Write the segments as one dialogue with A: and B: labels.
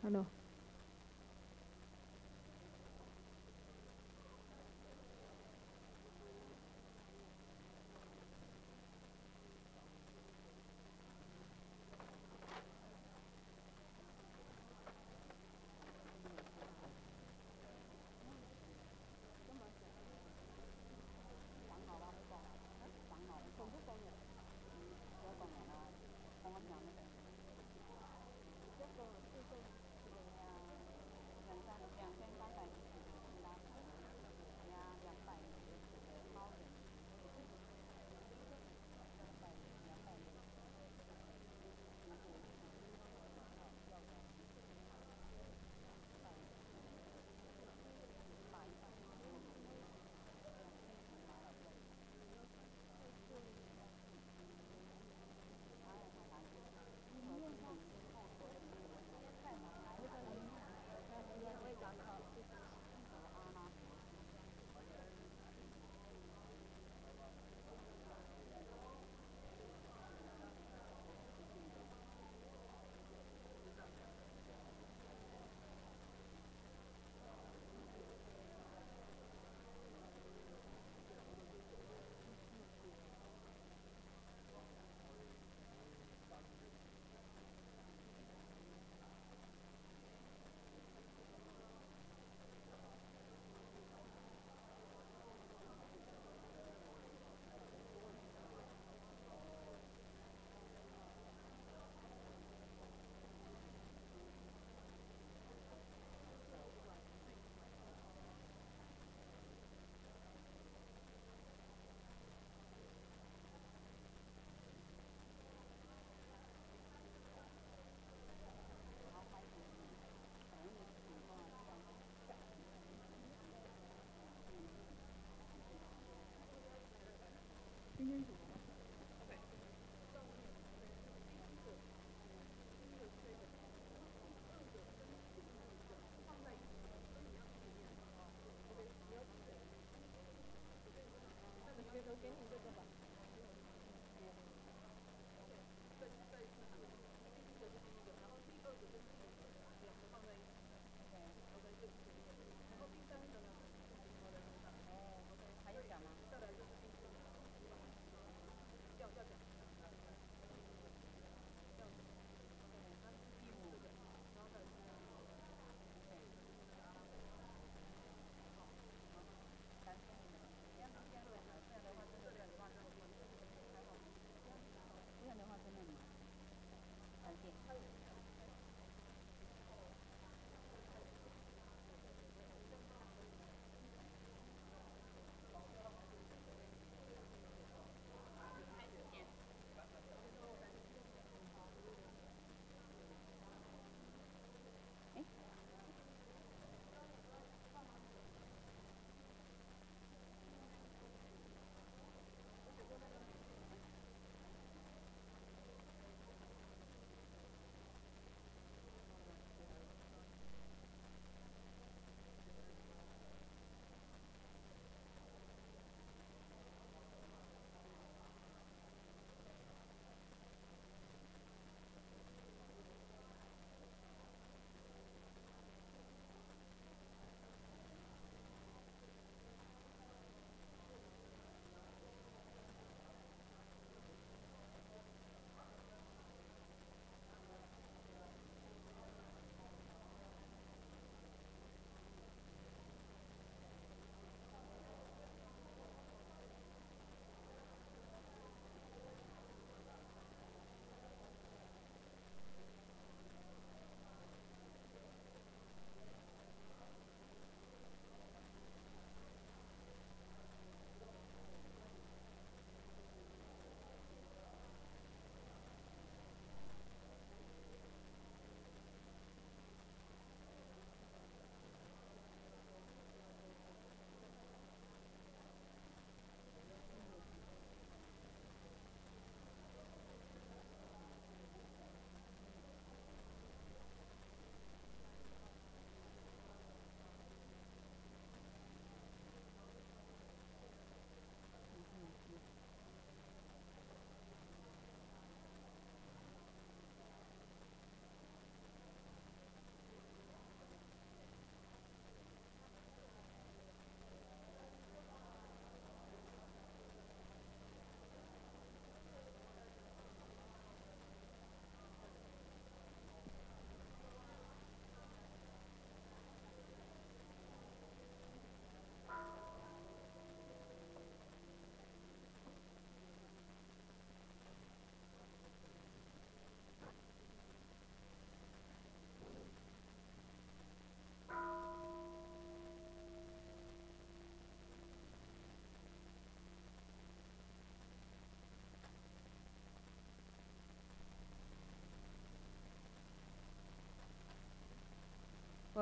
A: Hello.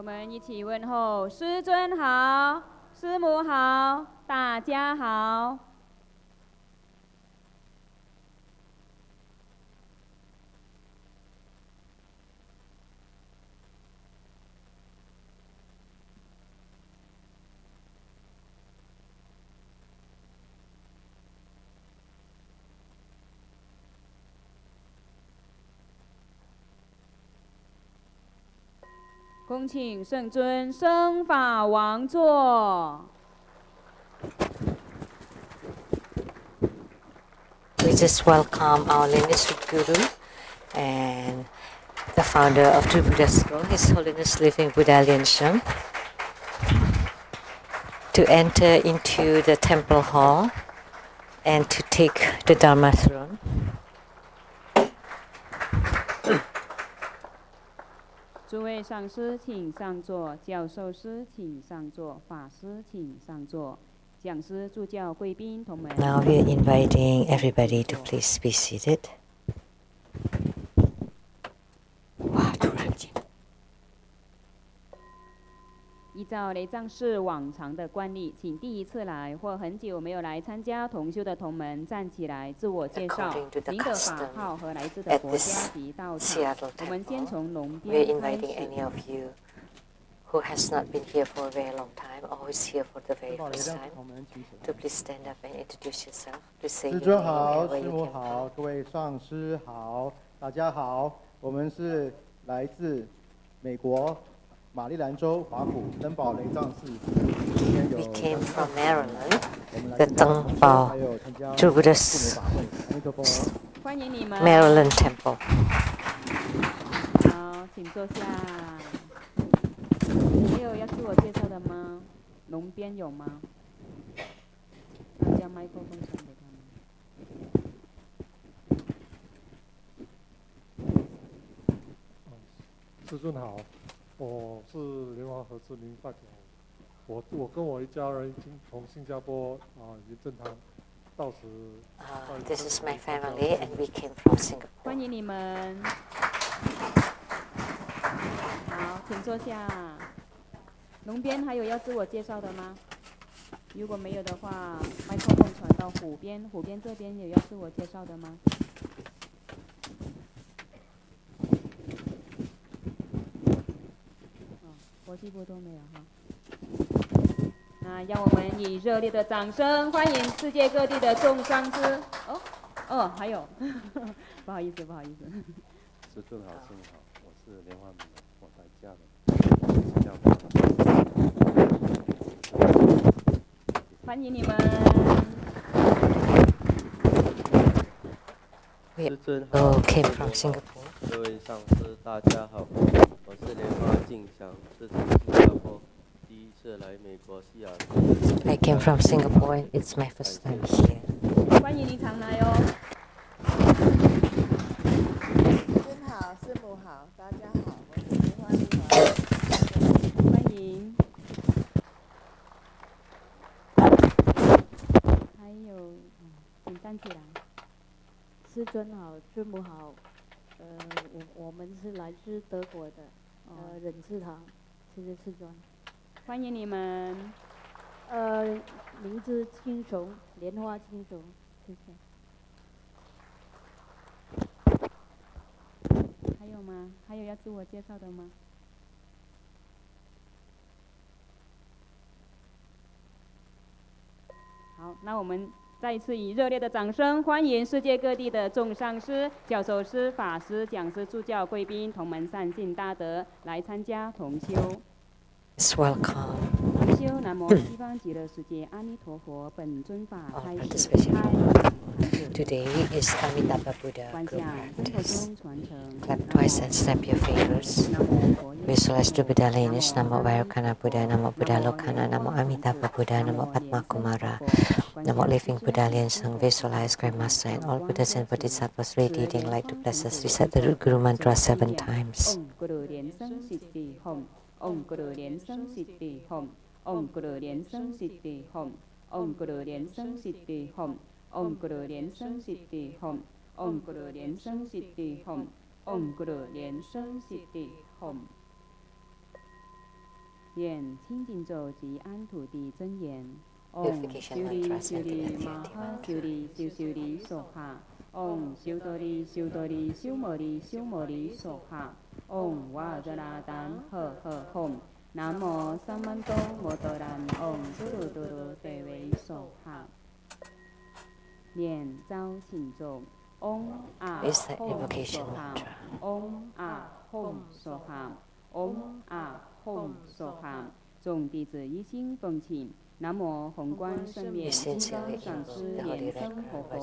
A: 我们一起问候师尊好，师母好，大家好。恭请圣尊升法王座。
B: We just welcome our lineage Guru and the founder of True Buddha School, His Holiness Living Buddha Liansheng, to enter into the temple hall and to take the Dharma throne.
A: 诸位上师请上座，教授师请上座，法师请上座，讲师助教贵宾同门。
B: Now we are inviting everybody to please be seated. 哇，突然间。
A: 依照雷藏寺往常的惯例，请第一次来或很久没有来参加同修的同门站起来自我介绍，您的法号和来自的国家及道场。我们先从龙边开始。
B: Who has not been here for a very long time, or who is here for the very first time, to please stand up and introduce yourself. Please say your name and where you came from.
C: 各位上师好，大家好，我们是来自美国马里兰州华府登堡雷藏寺。
B: We came from Maryland, the Tengbao True Buddhist Maryland Temple.
A: 好，请坐下。 还有要自我介绍的吗？龙边有吗？将麦克风传给他
D: 们。师尊好，我是莲花和志明大哥。我跟我一家人已经从新加坡已经正堂到此。
B: This is my family, and we came from Singapore.
A: 欢迎你们。好，请坐下。 龙边还有要自我介绍的吗？如果没有的话，麦克风传到虎边。虎边这边有要自我介绍的吗？国际部都没有哈。那让我们以热烈的掌声欢迎世界各地的众上师。还有，不好意思，不好意思。
E: 师尊好，师母好，我是莲花明，我在家人。
A: 欢迎你们。
B: We all came from Singapore.
E: 各位上师，大家好，我是莲花敬祥，是从新加坡第一次来美国西雅图。
B: I came from Singapore, and it's my first time here.
A: 欢迎你常来哦。
F: 师好，师母好，大家好，我是莲花女儿。
A: 欢迎。 还有，请站起来。
G: 师尊好，师母好。我们是来自德国的，忍智堂，谢谢师尊。
A: 欢迎你们。
G: 名字青松，莲花青松，谢谢。
A: 还有吗？还有要自我介绍的吗？ 好，那我们再一次以热烈的掌声欢迎世界各地的众上师、教授师、法师、讲师、助教、贵宾、同门善信大德来参加同修。
B: Welcome.
A: 同修，南无西方极乐世界阿弥陀佛，本尊法开始。
B: Today is Amitabha Buddha.
A: 观想真佛中传承。
B: Clap twice and snap your fingers. Visualize the Buddha lineage. Namo Vairukana Buddha, Namo Buddha Lokana, Namo Amitabha Buddha, Namo Padma Kumara, Namo Living Buddha Liansheng. Visualize Grandmaster and all Buddhas and Bodhisattvas radiating light to bless us. Recite the Guru Mantra 7 times.
A: Om Guru Lian Seng Siddhi Hom. Om Guru Lian Seng Siddhi Hom. Om Guru Lian Seng Siddhi Hom. Om Guru Lian Seng Siddhi Hom. Om Guru Lian Seng Siddhi Hom. Om Guru Lian Seng Siddhi Hom. 念清净咒及安土地真言。唵，
B: Purification
A: 修利
B: mantras
A: 修
B: and
A: 利
B: the
A: 玛
B: effective
A: 哈
B: mantra.
A: 修利修修利娑哈。唵，修多利修多利修摩利修摩利娑哈。唵，瓦则拉丹呵呵吽。南无三曼多摩多兰。唵，嘟噜嘟噜得为娑哈。念招请咒。唵啊吽娑哈。唵啊吽娑哈。唵啊吽娑哈。众弟子一心奉请。南无宏观圣面金刚上师莲生活佛。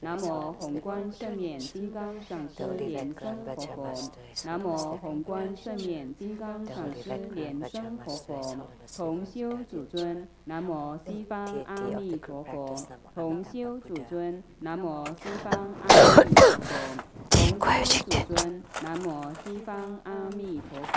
A: 南无宏观圣面金刚上师莲生活佛。南无宏观圣面金刚上师莲生活佛。同修主尊。南无西方阿弥陀佛。同修主尊。南无西方阿弥陀佛。同修主尊。南无西方阿弥陀佛。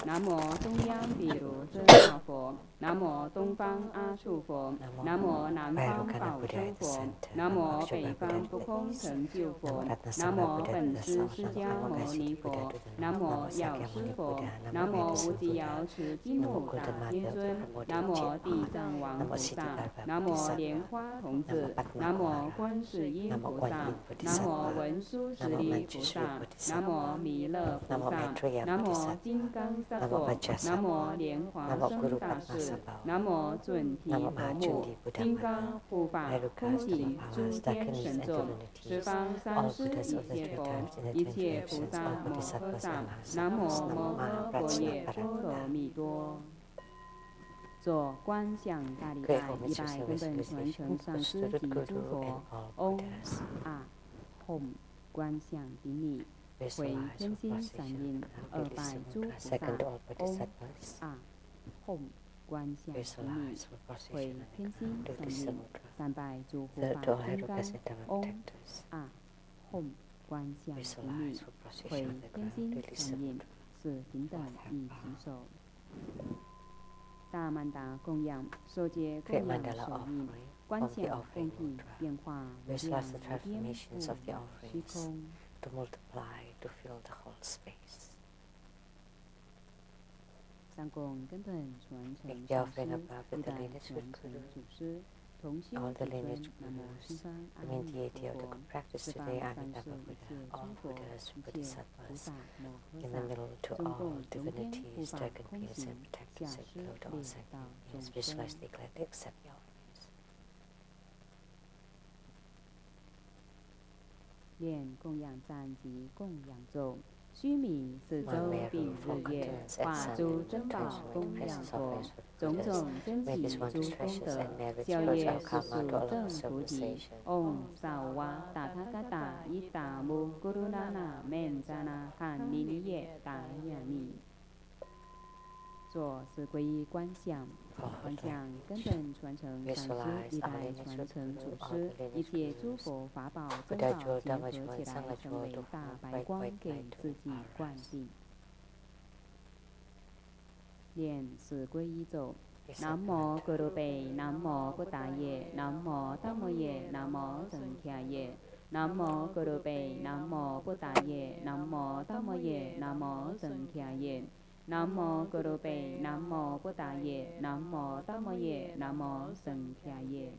A: 南无中央比卢遮那佛。南无东方阿处佛。南无南方宝生佛。南无北方不空成就佛。南无本师释迦牟尼佛。南无药师佛。南无无极瑶池金木大天尊。南无地藏王菩萨。南无莲花童子。南无观世音菩萨。南无文殊师利菩萨。南无弥勒菩萨。南无金刚萨埵。南无莲华生大士。南无准提佛母。金刚护法空行诸天神众。十方三世一切佛。一切菩萨摩诃萨。南无摩诃佛耶波罗蜜多。做观想大礼拜100根本传承上师及诸佛。唵啊吽观想顶礼。回天心三印200诸菩萨。唵啊吽观想顶礼。回天心三印300诸护法金刚。唵啊吽观想顶礼。回天心三印是平等以举手。大曼达供养，受戒供养手印，观想供品变化无量无边无虚空。
B: To multiply, to fill the whole space.
A: 上供根本传承上师，一代传承祖师，同修主尊，南无西方阿弥陀佛，十方三世一切诸佛，一切菩萨摩诃萨，中共龙天护法空行，下师列道众生。念供养赞及供养咒，须弥四周并日月，化诸珍宝供养佛，种种珍奇诸功德，消业世俗正菩提。唵萨瓦达他嘎达伊达木咕噜那那面扎那汉尼尼耶达雅尼。做是皈依观想，观想根本传承上师，一代传承祖师，一切诸佛法宝珍宝结合起来，成为大白光，给自己灌顶。念是皈依咒。南无格鲁贝，南无布达耶，南无达摩耶，南无僧伽耶。南无格鲁贝，南无布达耶，南无达摩耶，南无僧伽耶。南无格鲁贝，南无布达耶，南无达摩耶，南无僧伽耶。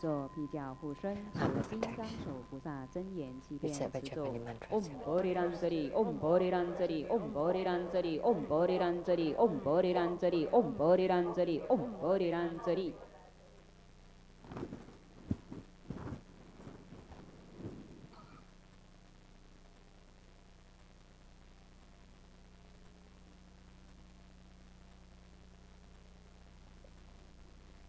A: 做毗教护身，持金刚手菩萨真言七遍持咒。唵波利兰遮利，唵波利兰遮利，唵波利兰遮利，唵波利兰遮利，唵波利兰遮利，唵波利兰遮利，唵波利兰遮利。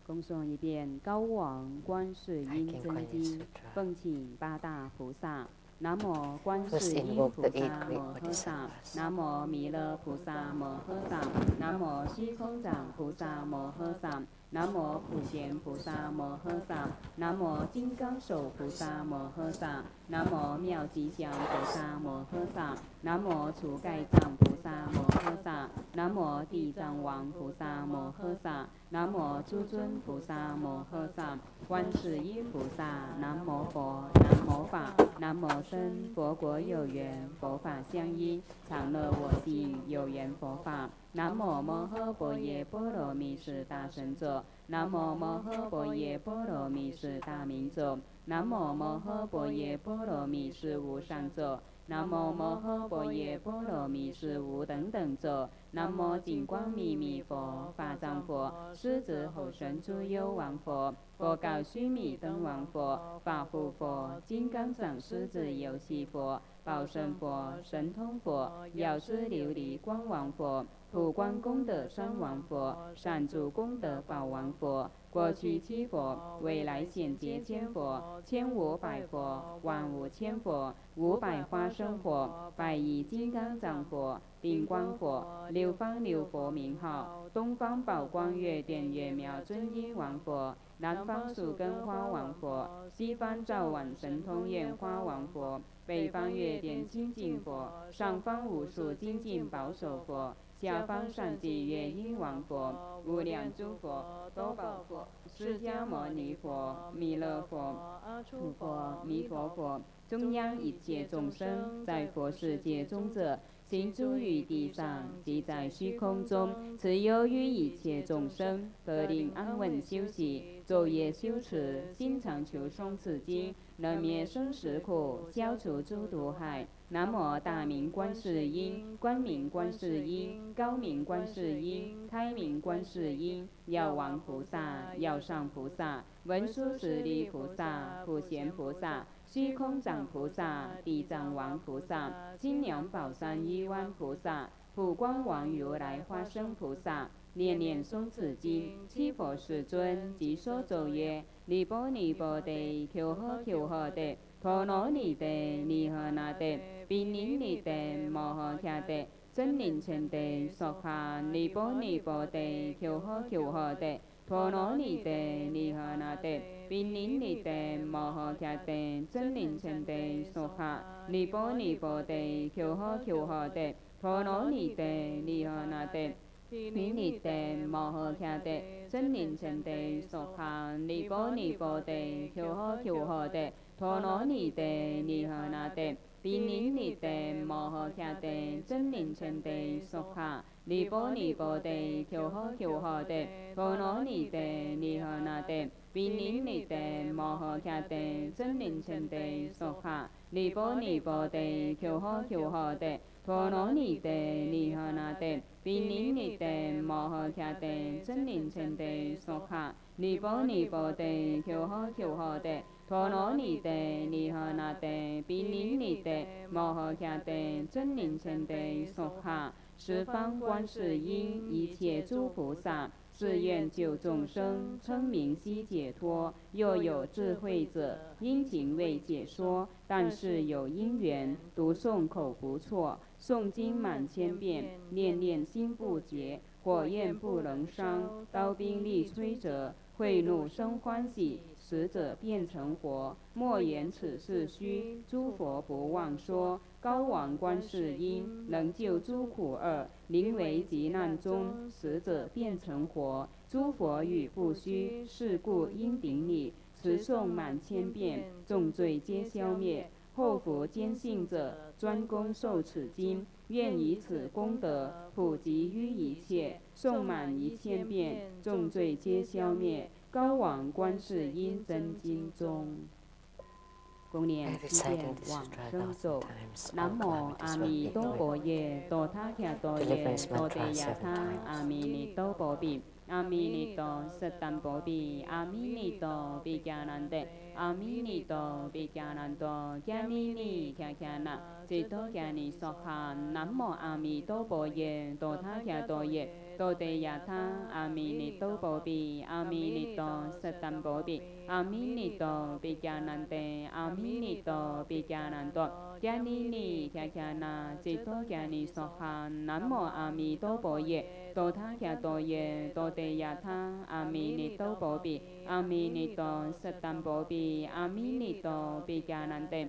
A: 恭诵一遍高王观世音真经，奉请八大菩萨。南无观世音菩萨摩诃萨，南无弥勒菩萨摩诃萨，南无虚空藏菩萨摩诃萨，南无普贤菩萨摩诃萨，南无金刚手菩萨摩诃萨，南无妙吉祥菩萨摩诃萨，南无除盖藏菩萨摩诃萨，南无地藏王菩萨摩诃萨，南无诸尊菩萨摩诃萨，观世音菩萨，南无佛，南无法，南无僧，佛国有缘，佛法相依，常乐我净，有缘佛法。南无摩诃般若波罗蜜是大神咒，南无摩诃般若波罗蜜是大明咒，南无摩诃般若波罗蜜是无上咒，南无摩诃般若波罗蜜是无等等咒，南无金光密密佛，法藏佛，狮子吼神诸幽王佛，佛告须弥灯王佛，法护佛，金刚掌狮子游戏佛，宝胜佛，神通佛，药师琉璃光王佛，普光功德三王佛，善住功德宝王佛，过去七佛，未来现劫千佛，1500佛，万无千佛，500花生佛，百亿金刚藏佛，定光佛，六方六佛名号，东方宝光月殿月妙尊音王佛，南方树根花王佛，西方照晚神通焰花王佛，北方月殿清净佛，上方无数精进保守佛，下方善济月音王佛，无量诸佛，多宝佛，释迦牟尼佛，弥勒佛，阿处佛，弥陀佛，中央一切众生，在佛世界中者，行诸于地上，即在虚空中，慈忧于一切众生，得令安稳休息，昼夜修持，心常求诵此经，能灭生死苦，消除诸毒害。南无大明观世音，光明观世音，高明观世音，开明观世音，药王菩萨，药上菩萨，文殊师利菩萨，普贤菩萨，虚空藏菩萨，地藏王菩萨，金梁宝山亿万菩萨，普光王如来化身菩萨，念念诵此经，七佛世尊即说咒曰：尼波尼波地，求呵求呵地，陀罗尼地，尼诃那地，毗尼尼地，摩诃迦地，真灵前地，娑哈尼波尼波地，求呵求呵地，陀罗尼地，尼诃那地，毗尼尼地，摩诃迦地，真灵前地，娑哈尼波尼波地，求呵求呵地，陀罗尼地，尼诃那地。毗尼地摩诃迦地，真灵前地，娑哈尼波尼波地，求呵求呵地，陀罗尼地，尼诃那地，毗尼尼地摩诃迦地，真灵前地，娑哈尼波尼波地，求呵求呵地，陀罗尼地，尼诃那地，毗尼尼地摩诃迦地，真灵前地，娑哈尼波尼波地，求呵求呵地，陀罗尼地，尼诃那地，毗尼尼地摩诃迦地，真灵前地，娑哈尼波尼波地，求呵求呵地，陀罗尼地，尼诃那地，毗尼尼地摩诃迦地，真灵前地，娑哈十方观世音，一切诸菩萨，誓愿救众生，称名悉解脱。若有智慧者，殷勤为解说，但是有因缘，读诵口不错，诵经满千遍，念念心不结，火焰不能伤，刀兵力摧折，慧怒生欢喜，死者变成活。莫言此事虚，诸佛不忘说。高王观世音，能救诸苦厄，临危急难中，死者变成活。诸佛语不虚，是故应顶礼，持诵满千遍，重罪皆消灭。后福坚信者，专攻受此经，愿以此功德普及于一切，诵满1000遍，重罪皆消灭。高王观世音真经中。共念七遍往生咒。南无阿弥陀佛耶，多他伽多耶，多地亚他，阿弥尼多波比。阿弥尼多瑟旦波比，阿弥尼多比迦南得，阿弥尼多比迦南多，迦尼尼迦迦那，智多迦尼娑哈。南无阿弥陀佛耶，多他伽多耶，多地亚他，阿弥尼多波比，阿弥尼多瑟旦波比，阿弥尼多比迦南得，阿弥尼多比迦南多，迦尼尼迦迦那，智多迦尼娑哈。南无阿弥陀佛耶，多他伽多耶，多地亚他，阿弥尼多波比，阿弥尼多瑟旦波比，阿弥尼多比迦南得，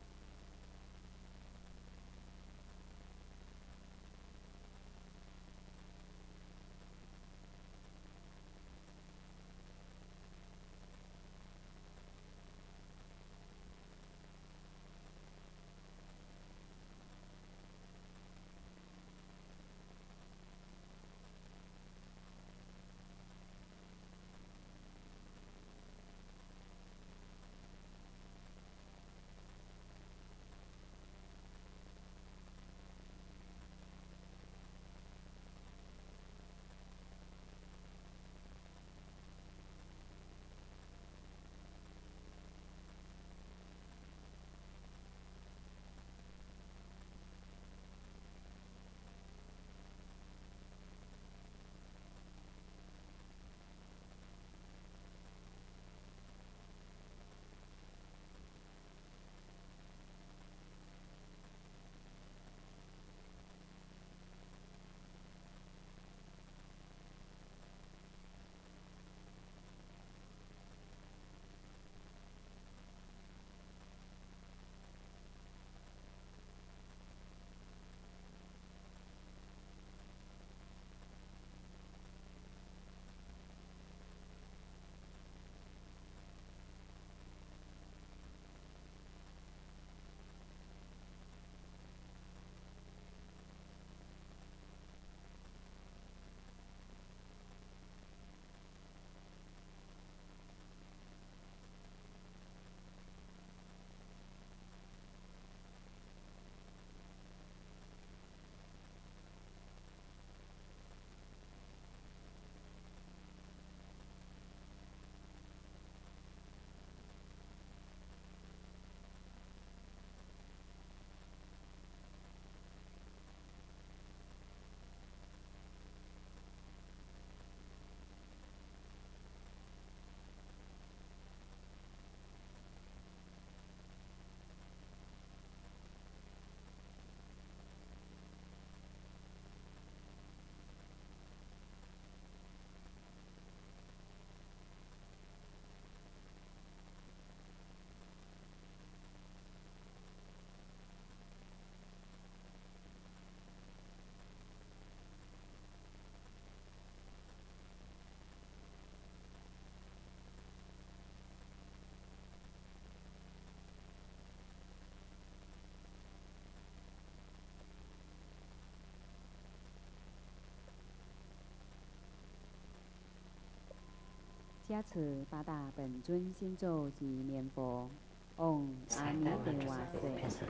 A: 加持八大本尊心咒及念佛。Om Ani Devase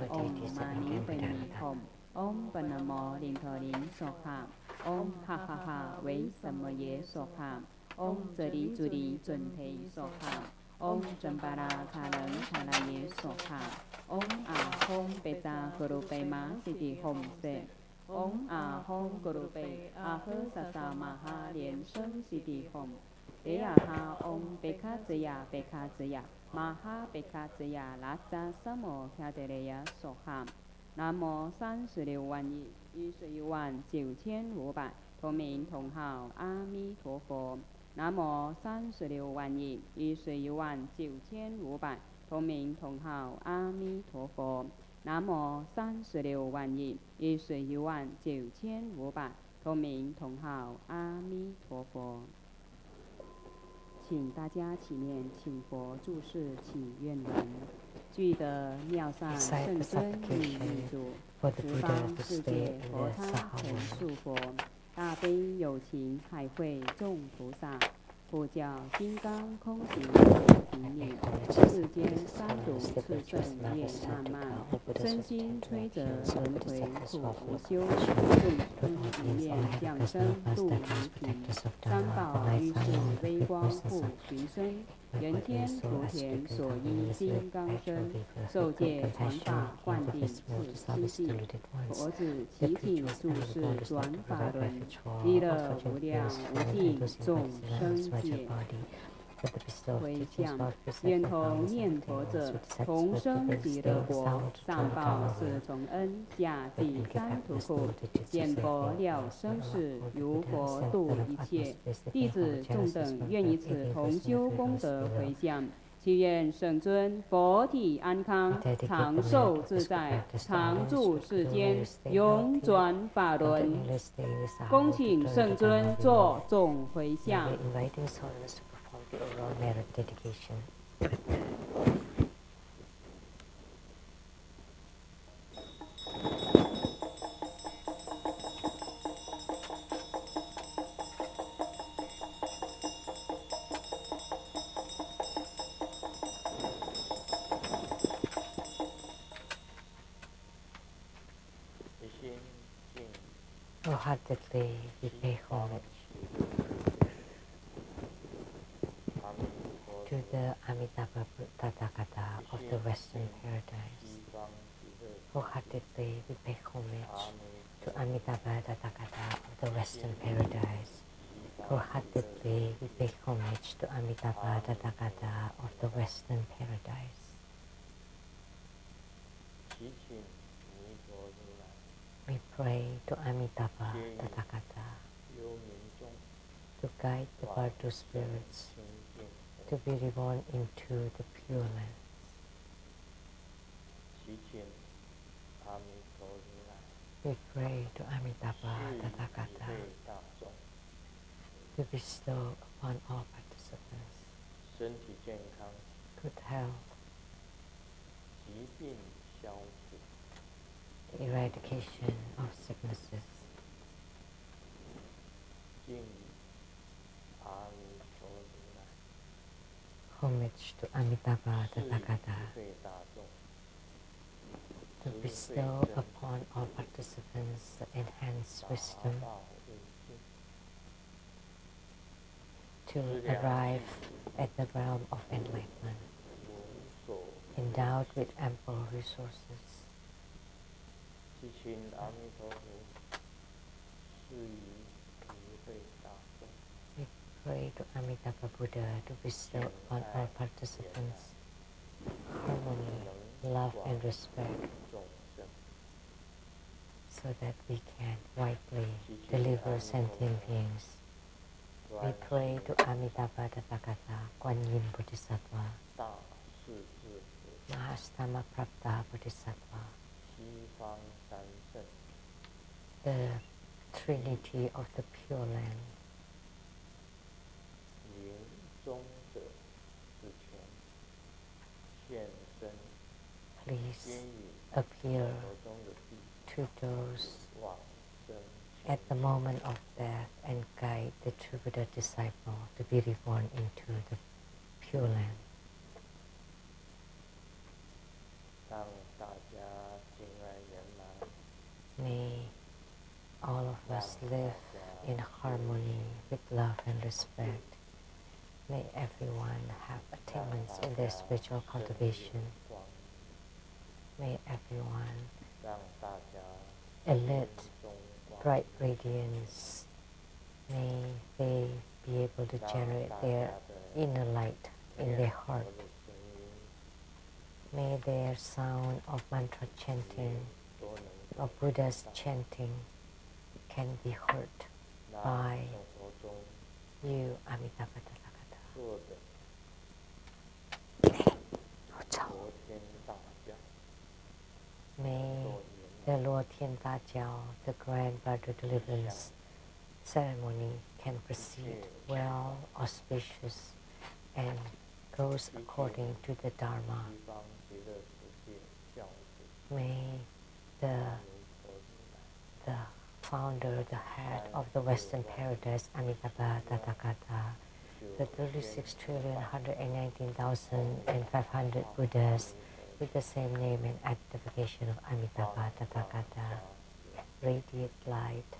A: Om Mani Padme Hum Om Panamo Lintorin Sokha Om Ha Ha Ha Vei Samaye Sokha Om Zeri Zuri Junpei Sokha Om Jampara Thalang Thalaye Sokha Om Ahom Pecha Gurupe Ma Siti Hom Se Om Ahom Gurupe Ahơ Sasa Maha Liên Sân Siti Hom Tế Ha Om Pekha Zaya Maha Pekha Zaya Lata Samo Kyadereya Soham Nam mô36万亿111万9500同名同号阿弥陀佛。南无36万亿111万9500同名同号阿弥陀佛。南无36万亿111万9500同名同号阿弥陀佛。请大家起念，请佛注释祈愿文。具得妙善圣尊密密主，十方世界佛他成数佛，大悲有情海会众菩萨，佛教金刚空行平理，世间三毒炽盛业漫漫，身心摧折轮回苦无休，众生一念降生度无情，三宝于是微光复寻声。人天福田所依金刚身，受戒传法灌顶此心地。佛子齐请注释转法轮，弥勒无量无尽众生界。回向愿同念佛者，同生极乐国，上报四重恩，下济三途苦，见佛了生死，如佛度一切。弟子众等愿以此同修功德回向，祈愿圣尊佛体安康，长寿自在，常住世间，永转法轮。恭请圣尊作众回向。
B: The overall merit dedication. ，wholeheartedly we pay homage to the Amitabha Tathagata of the Western Paradise. Wholeheartedly we pay homage to Amitabha Tathagata of the Western Paradise. Wholeheartedly we pay homage to Amitabha Tathagata of the Western Paradise. We pray to Amitabha Tathagata to guide the Bardo spirits to be reborn into the Pure Lands. We pray to Amitabha Tathagata to bestow upon all participants good health, the eradication of sicknesses, homage to Amitabha Tathagata to bestow upon all participants the enhanced wisdom to arrive at the realm of enlightenment, endowed with ample resources. We pray to Amitabha Buddha to bestow upon all participants harmony, love and respect, so that we can widely deliver sentient beings. We pray to Amitabha Tathagata, Kuan Yin Bodhisattva, Mahastama Prapta Bodhisattva, the Trinity of the Pure Land. Please appear to those at the moment of death and guide the true Buddha disciple to be reborn into the Pure Land. May all of us live in harmony with love and respect. May everyone have attainments in their spiritual cultivation. May everyone emit bright radiance. May they be able to generate their inner light in their heart. May their sound of mantra chanting, of Buddha's chanting, can be heard by you, Amitabha. May the Lord Tien Ta Jiao, the Grand Brother Deliverance ceremony, can proceed well, auspicious, and goes according to the Dharma. May the founder, the head of the Western Paradise, Amitabha Tathagata, the 36,119,500 Buddhas with the same name and identification of Amitabha Tathagata, radiate light,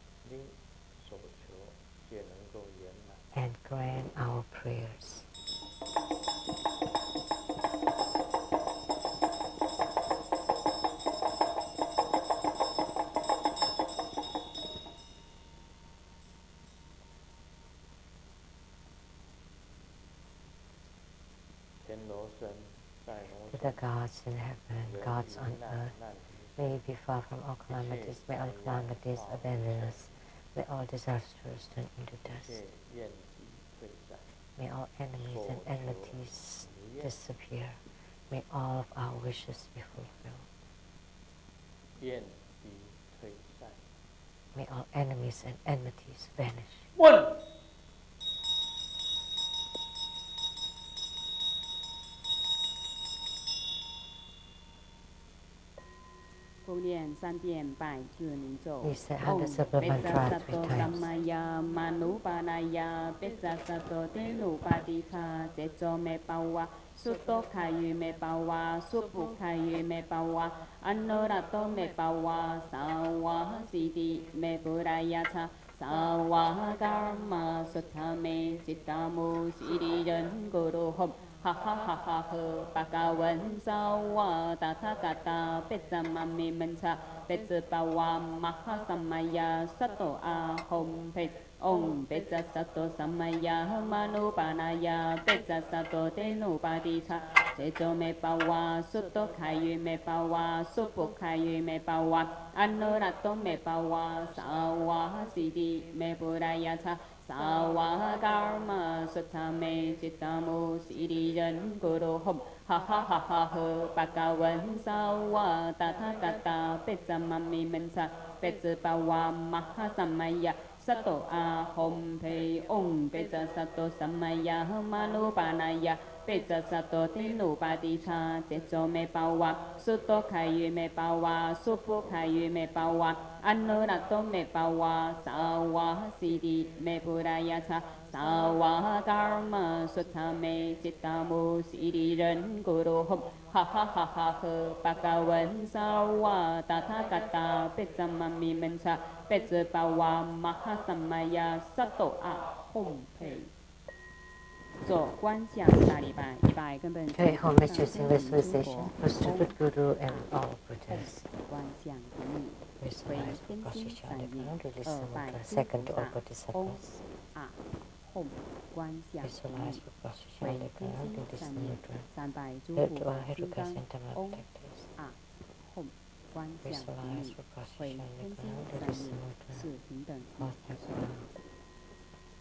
B: and grant our prayers. To the gods in heaven, gods on earth, may be far from all calamities, may all calamities abandon us, may all disasters turn into dust. May all enemies and enmities disappear, may all of our wishes be fulfilled. May all enemies and enmities vanish.
A: 共念3遍百字明咒。
B: We say 100 separate mantras 3 times.
A: Maya Manupanaya Pizza Sato Tenu Padita Zeto Me Pawa Suto Kayu Me Pawa Supu Kayu Me Pawa Anorato Me Pawa Sawa Sidi Me Burayata Sawa Dharma Sutame Chitamu Siri Ren Guru Hom Ha ha ha ha ha Bhagavan Sawa Tathagata Petamami Mancha Petsapawa Mahasamaya Sato Ahom Pet Om Petsa Sato Samaya Manupanaya Petsa Sato Tenupadita Seto Me Pawa Suto Kayu Me Pawa Supu Kayu Me Pawa Anorato Me Pawa Sawa Sidi Me Burayata Sawa Dharma Sutame Chitamu Siri Ren Guru Hom Ha ha ha ha ha Bhagavan Sawa Tathagata Petsamami Mansa Petsapawa Mahasamaya Sato Ahom Pe Om Petsa Sato Samaya Manupanaya Petsa Sato Tenupadita Zeto Me Pawa Suto Kayu Me Pawa Supu Kayu Me Pawa Anorato Me Pawa Sawa Sidi Me Burayata Sawa Dharma Sutame Chitamu Siri Ren Guru Hom Ha ha ha ha ha Bhagavan Sawa Tathagata Petsamami Mancha Petsapawa Mahasamaya Sato Ahom Pe 做观想大礼拜，礼拜根本
B: Pray homage to civilization, Prostitute Guru and all Buddhas.
A: 观想给你，
B: Visualize the procession on the ground, release the mantra second to all bodhisattvas.
A: 吽观想
B: Visualize the procession on the ground, release the mantra
A: 三拜诸
B: third
A: 佛
B: to all
A: 金
B: Herukas
A: 刚
B: and Tamil
A: 吽
B: protectors.
A: 吽观想
B: Visualize
A: 给
B: the
A: 回
B: procession on the
A: 天津
B: ground,
A: 三
B: release the
A: 业
B: mantra
A: 是平等
B: fourth heaven.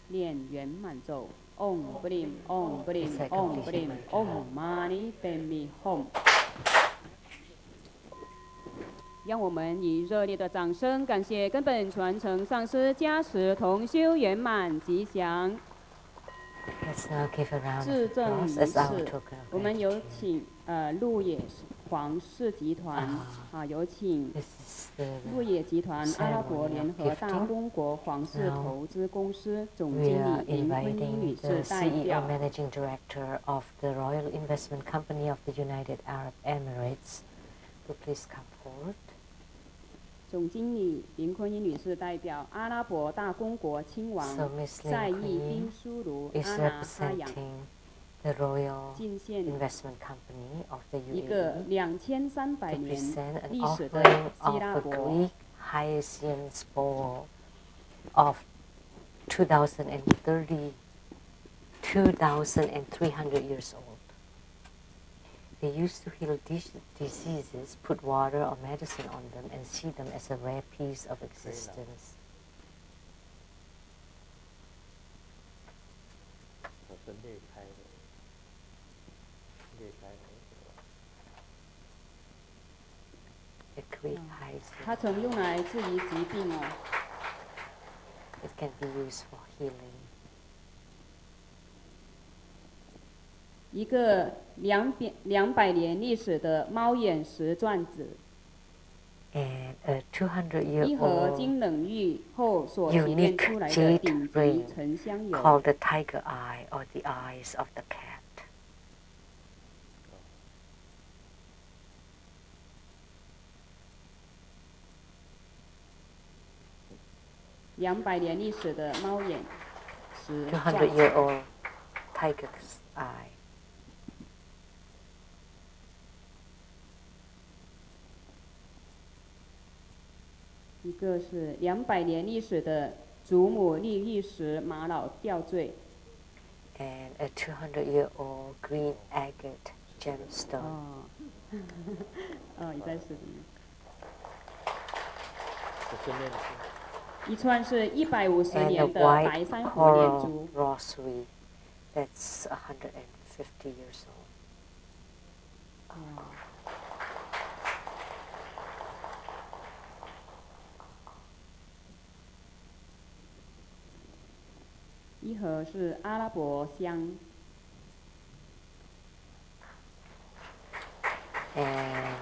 A: 念圆满咒。 Om Brim Om Brim Om Brim Om Mani Padme Hum。让我们以热烈的掌声感谢根本传承上师加持同修圆满吉祥。
B: Let's now give a round
A: 致
B: of
A: 赠
B: applause
A: 仪
B: as our
A: 式
B: token，
A: 我们有
B: of gratitude.
A: 请鹿野皇室集团有请陆野集团阿拉伯联合大公国皇室投资公司总经理林坤英女士代表。
B: Managing Director of the Royal Investment Company of the United Arab Emirates to please come forward.
A: 总经理林坤英女士代表阿拉伯大公国亲王赛义宾苏卢阿纳哈扬
B: the Royal Investment Company of the UAE
A: 一个2300年历史的希腊伯
B: Hyacinth bowl of 2,300 years old. They used to heal diseases, put water or medicine on them, and see them as a rare piece of existence. A quick hyacinth.
A: 它曾用来治愈疾病哦。
B: It can be used for healing.
A: 一个200年历史的猫眼石钻子，
B: And a
A: 一盒
B: 200-year-old
A: 经冷浴后所提炼出来的
B: unique
A: 顶
B: jade
A: 级
B: ring
A: 沉香油，
B: called the tiger eye or the eyes of the cat.
A: 200年历史的猫眼石钻子，
B: 200-year-old tiger's eye.
A: 一个是200年历史的祖母绿玉石玛瑙吊坠，
B: And a 200-year-old green agate gemstone.
A: 也在视频。
E: 这面
A: 一串是150
B: And a
A: 年的
B: white
A: 白珊瑚念
B: coral
A: 珠，
B: rosary that's 150 years old.
A: 一盒是阿拉伯香，
B: And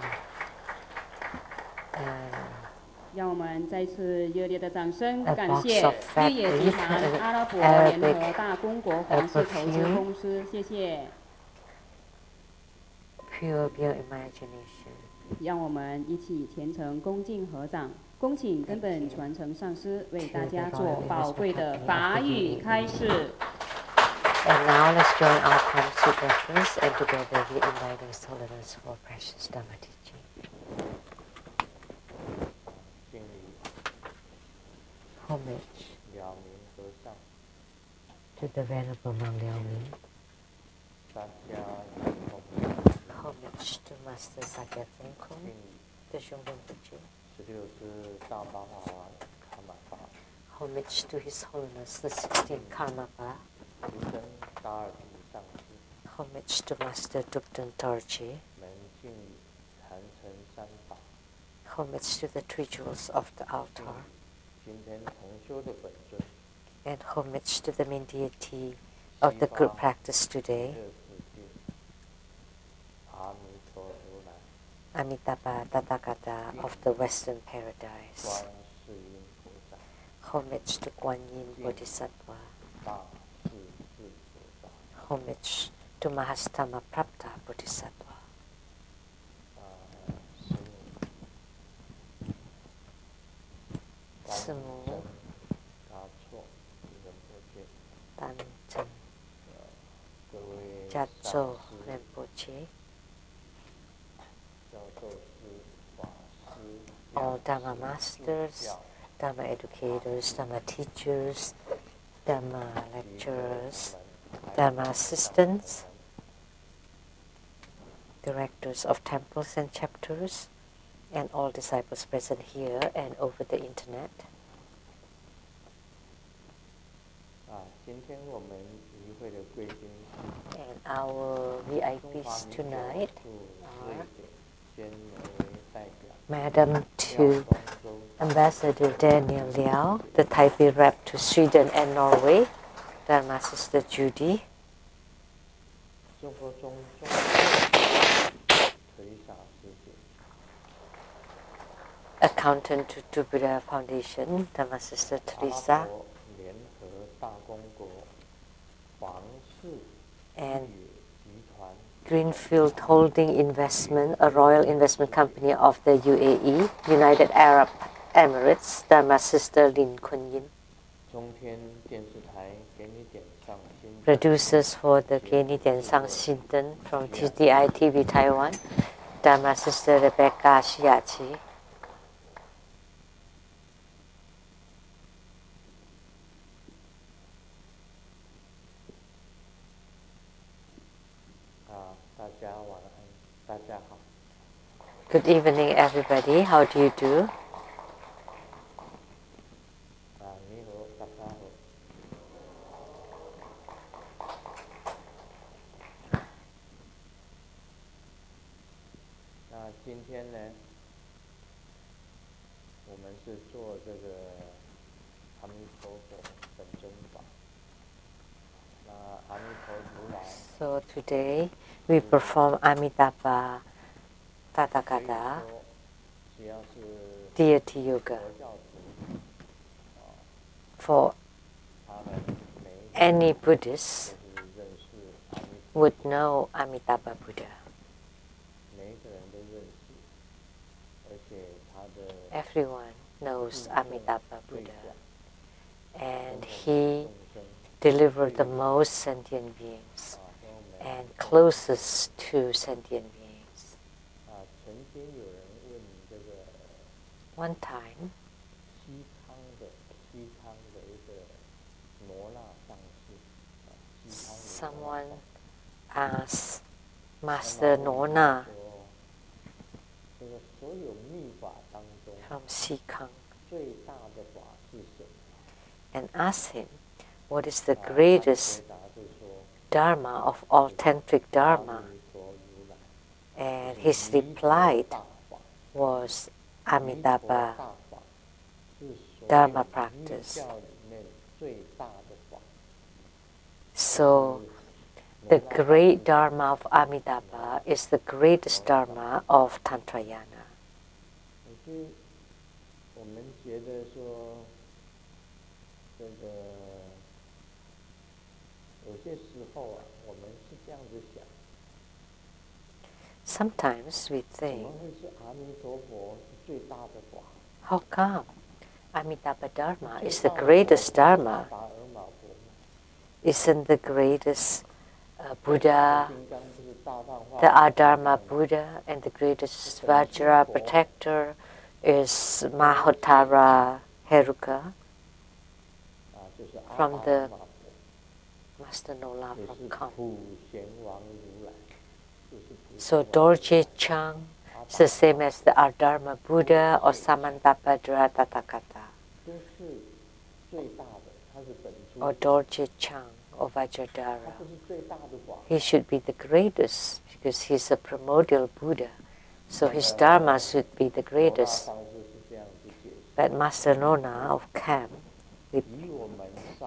A: 让我们再次热烈的掌声
B: A
A: 感
B: box
A: 谢
B: of
A: 绿野集团
B: fabric,
A: 阿拉伯
B: Arabic
A: 联合大公国皇室投资公司，谢谢。
B: pure imagination.
A: 让我们一起虔诚恭敬合掌，恭请根本传承上师为大家做宝贵的法语开示。
B: And now let's join our concert efforts and together we invite His Holiness for precious Dhamma teaching.
E: 敬礼
B: Homage
E: 辽宁和尚，
B: to the Venerable Monk Liao Ming.
E: 大家一同
B: Homage to Master Sakya
E: 敬
B: Phongkhong,
E: 礼
B: the Shungden Puji.
E: 16支大巴法王卡玛法，
B: Homage to His Holiness the 16th Karmapa.
E: 出身达尔比上师，
B: Homage to Master Dubden Dorji.
E: 门敬礼坛城三法，
B: Homage to the three jewels of the altar.
E: 今天同修的本尊，
B: And homage to the main deity of the group practice
E: 极
B: today,
E: 乐世界，阿弥陀如来，
B: Amitabha Tathagata of the Western
E: 观
B: Paradise.
E: 世音菩萨，
B: Homage to Guan Yin Bodhisattva.
E: 大势至菩萨，
B: Homage to Mahastama Prapta Bodhisattva.
E: 师母，
B: 师母，
E: 答错，仁波切，
B: Dan Chen
E: 各位
B: Jatso
E: 上师
B: Rinpoche,
E: 教授师、法师、
B: all
E: 讲
B: Dhamma
E: 师
B: masters,
E: 助教
B: Dhamma educators, Dhamma teachers, Dhamma lecturers, Dhamma assistants, directors of temples and chapters, and all disciples present here and over the internet.
E: 今天我们集会的贵宾
B: And our
E: 中华
B: VIPs
E: 民国
B: tonight
E: 驻瑞典兼为代表，
B: Madam
E: 廖
B: to
E: 双周
B: Ambassador Daniel Liao, the Taipei rep to Sweden and Norway, Dharma Sister Judy,
E: 生活中特
B: accountant to Buddha Foundation, Dharma Sister Teresa, and Greenfield Holding Investment, a royal investment company of the UAE, United Arab Emirates, Dharma Sister Lin Kun Yin. Producers for the Geni Dian Sang Shinten from TDI TV Taiwan, Dharma Sister Rebecca Shiachi. Good evening, everybody. How do you do? So today we perform Amitabha Tathagata, deity yoga. For any Buddhist would know Amitabha Buddha. Everyone knows Amitabha Buddha, and he delivered the most sentient beings and closest to sentient beings. One time, someone asked Master Nona from Sikang and asked him, what is the greatest Dharma of all tantric Dharma? And his reply was Amitabha Dharma practice. So the great Dharma of Amitabha is the greatest Dharma of Tantrayana. Sometimes we think, how come Amitabha Dharma is the greatest Dharma? Isn't the greatest Buddha, the Adharma Buddha, and the greatest Vajra protector is Mahotara Heruka from the Master Nola from Kham. So Dorje Chang is the same as the Adharma Buddha or Samantabhadra Tathagata. Or Dorje Chang or Vajradhara. He should be the greatest because he's a primordial Buddha. So his Dharma should be the greatest. But Master Nona of Kham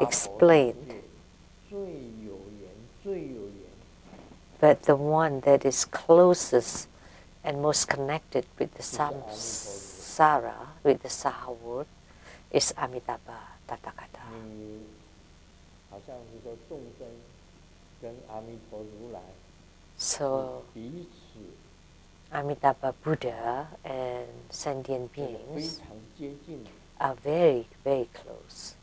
B: explained, but the one that is closest and most connected with the samsara, with the Sahavat, is Amitabha Tathagata. So Amitabha Buddha and sentient beings are very, very close.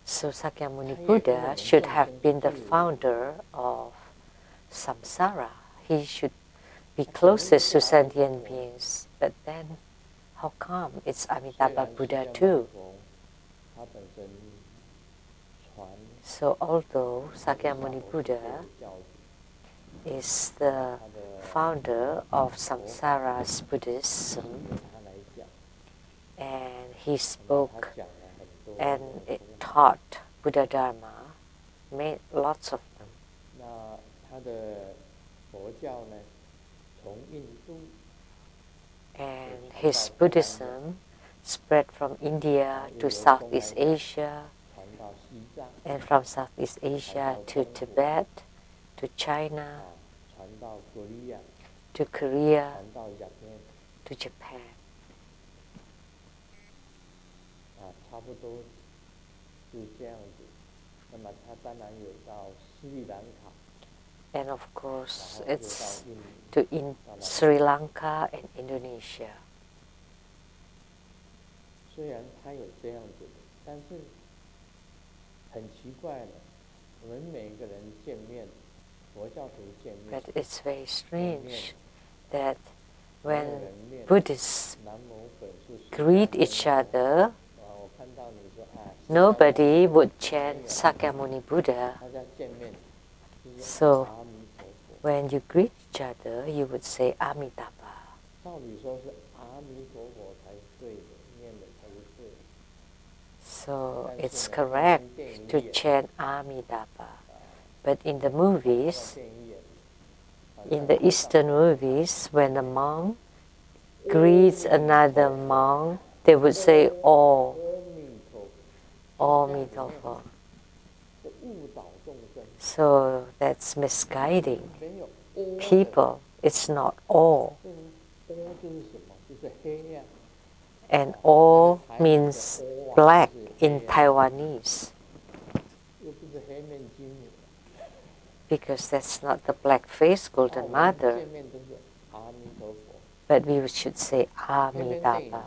B: So Sakyamuni Buddha should have been the founder of samsara. He should be closest to sentient beings. But then, how come it's Amitabha Buddha too? So although Sakyamuni Buddha is the founder of samsara's Buddhism, and he spoke and it taught Buddha Dharma, made lots of them. And his Buddhism spread from India to Southeast Asia and from Southeast Asia to Tibet, to China, to Korea, to Japan. And of course, it's to Sri Lanka and Indonesia.
E: 虽然它有这样子的，但是很奇怪的，我们每个人见面，佛教徒见面。
B: But it's very strange that when Buddhists greet each other, nobody would chant Sakyamuni Buddha. So when you greet each other, you would say Amitabha.
E: 照理说是阿弥陀佛才对的，念的才是对的。
B: So it's correct to chant Amitabha. But in the movies, in the Eastern movies, when a monk greets another monk, they would say Om Amitabha. So that's misguiding people. It's not all. And all means black in Taiwanese. Because that's not the black-faced Golden Mother. But we should say Amitabha.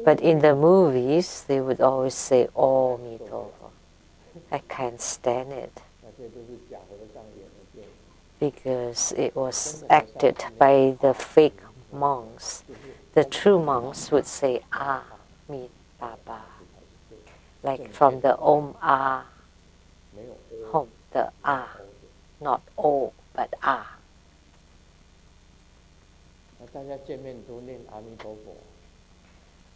B: But in the movies, they would always say Amitabha. I can't stand it. Because it was acted by the fake monks. The true monks would say Amitabha. Like from the Om Ah, home, the Ah. Not O, but Ah.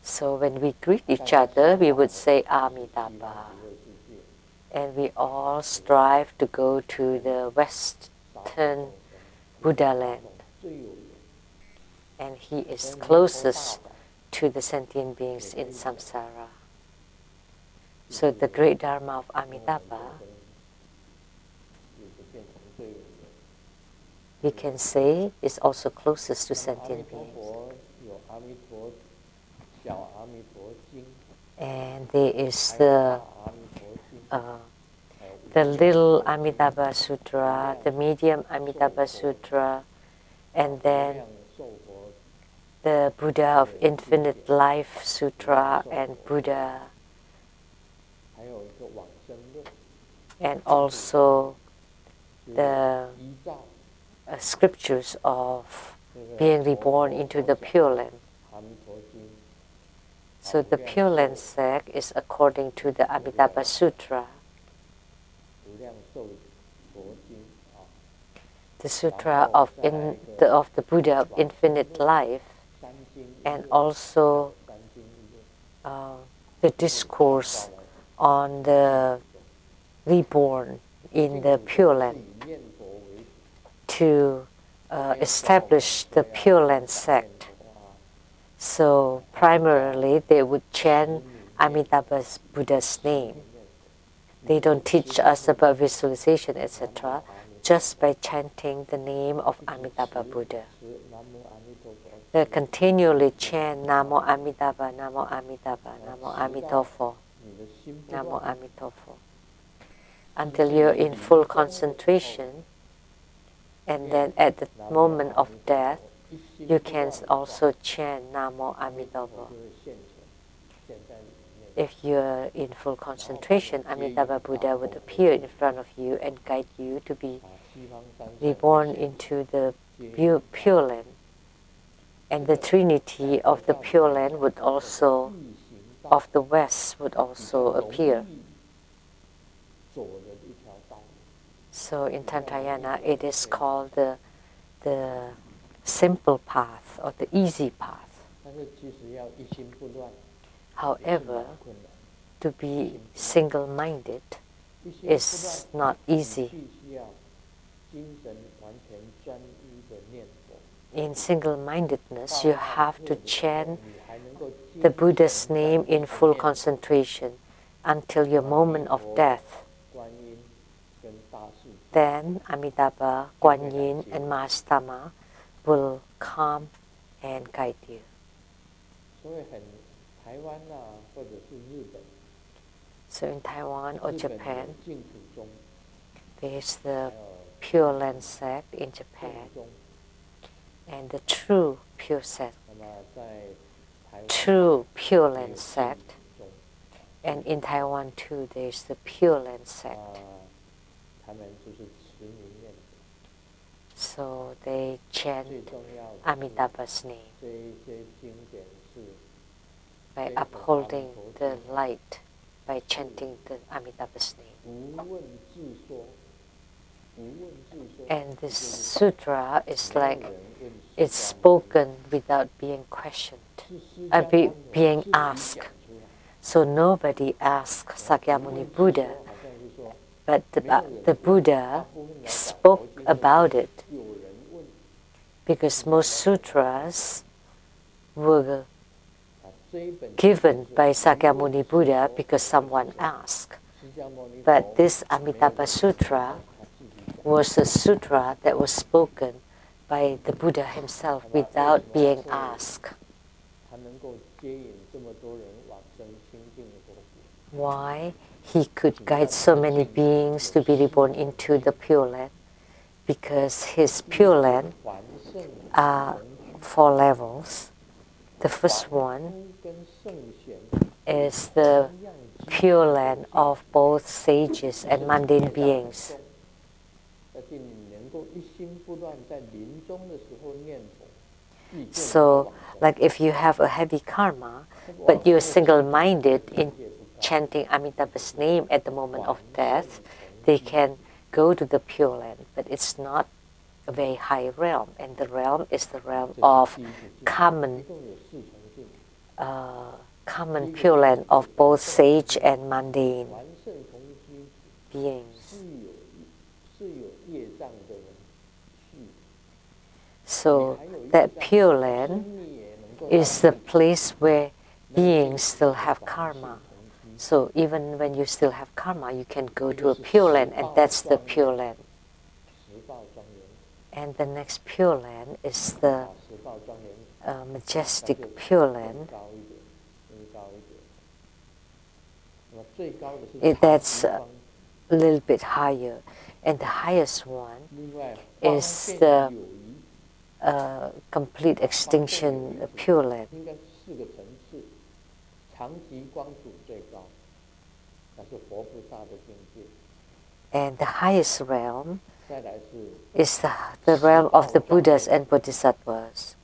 B: So when we greet each other, we would say Amitabha. And we all strive to go to the Western Buddha land. And he is closest to the sentient beings in samsara. So the great Dharma of Amitabha, we can say, is also closest to sentient beings. And there is the little Amitabha Sutra, the medium Amitabha Sutra, and then the Buddha of Infinite Life Sutra and Buddha, and also the scriptures of being reborn into the Pure Land. So the Pure Land sect is according to the Amitabha Sutra. The Sutra of the Buddha of Infinite Life, and also the discourse on the reborn in the Pure Land, to establish the Pure Land sect. So primarily they would chant Amitabha Buddha's name. They don't teach us about visualization, etc., just by chanting the name of Amitabha Buddha. They continually chant Namo Amitabha, Namo Amitabha, Namo Amitabha, Namo Amitabha, until you're in full concentration. And then at the moment of death, you can also chant Namo Amitabha. If you're in full concentration, Amitabha Buddha would appear in front of you and guide you to be reborn into the Pure Land. And the Trinity of the Pure Land would also, of the West, would also appear. So in Tantrayana, it is called the simple path or the easy path. However, to be single-minded is not easy. In single-mindedness, you have to chant the Buddha's name in full concentration. until your moment of death. Then Amitabha, Guan Yin, and Mahastama will come and guide you. So in Taiwan or Japan, there's the Pure Land sect in Japan, and the true Pure Land sect. And in Taiwan too, there's the Pure Land sect. So they chant Amitabha's name by upholding the light, by chanting the Amitabha's name. And this sutra is like it's spoken without being questioned, being asked. So nobody asks Sakyamuni Buddha, but the Buddha spoke about it, because most sutras were given by Sakyamuni Buddha because someone asked. But this Amitabha Sutra was a sutra that was spoken by the Buddha himself without being asked. Why he could guide so many beings to be reborn into the Pure Land? Because his Pure Land are 4 levels. The first one is the Pure Land of both sages and mundane beings. So, like if you have a heavy karma, but you're single-minded in chanting Amitabha's name at the moment of death, they can go to the Pure Land, but it's not a very high realm, and the realm is the realm of common Pure Land of both sage and mundane beings. So that Pure Land is the place where beings still have karma. So even when you still have karma, you can go to a Pure Land, and that's the Pure Land. And the next Pure Land is the majestic Pure Land. That's a little bit higher. And the highest one is the complete extinction Pure Land. And the highest realm is the realm of the Buddhas and Bodhisattvas.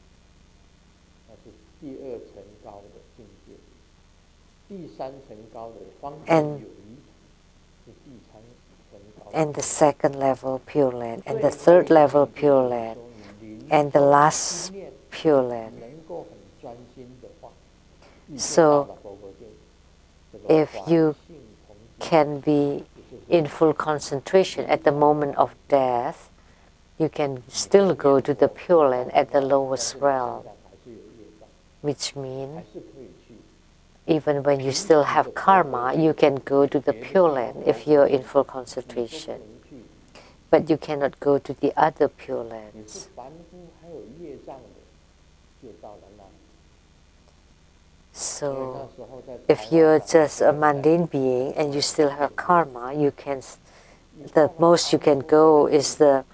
B: And the second level Pure Land, and the third level Pure Land, and the last Pure Land. So, if you can be in full concentration at the moment of death, you can still go to the Pure Land at the lowest realm, which means even when you still have karma, you can go to the Pure Land if you're in full concentration. But you cannot go to the other Pure Lands. So, if you're just a mundane being and you still have karma, you can. The most you can go is the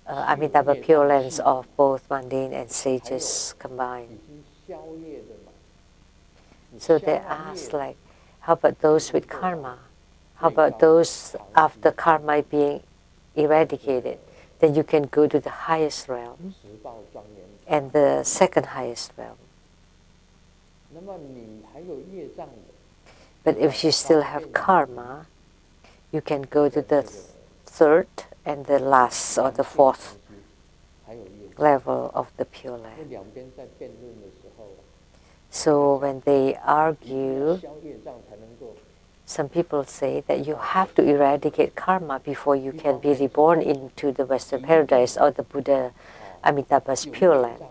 B: Amitabha Pure Lands of both mundane and sages combined. So they ask, like, how about those with karma? How about those after karma being eradicated? Then you can go to the highest realm and the second highest realm. But if you still have karma, you can go to the third and the last or the fourth level of the Pure Land. So when they argue, some people say that you have to eradicate karma before you can be reborn into the Western Paradise or the Buddha Amitabha's Pure Land.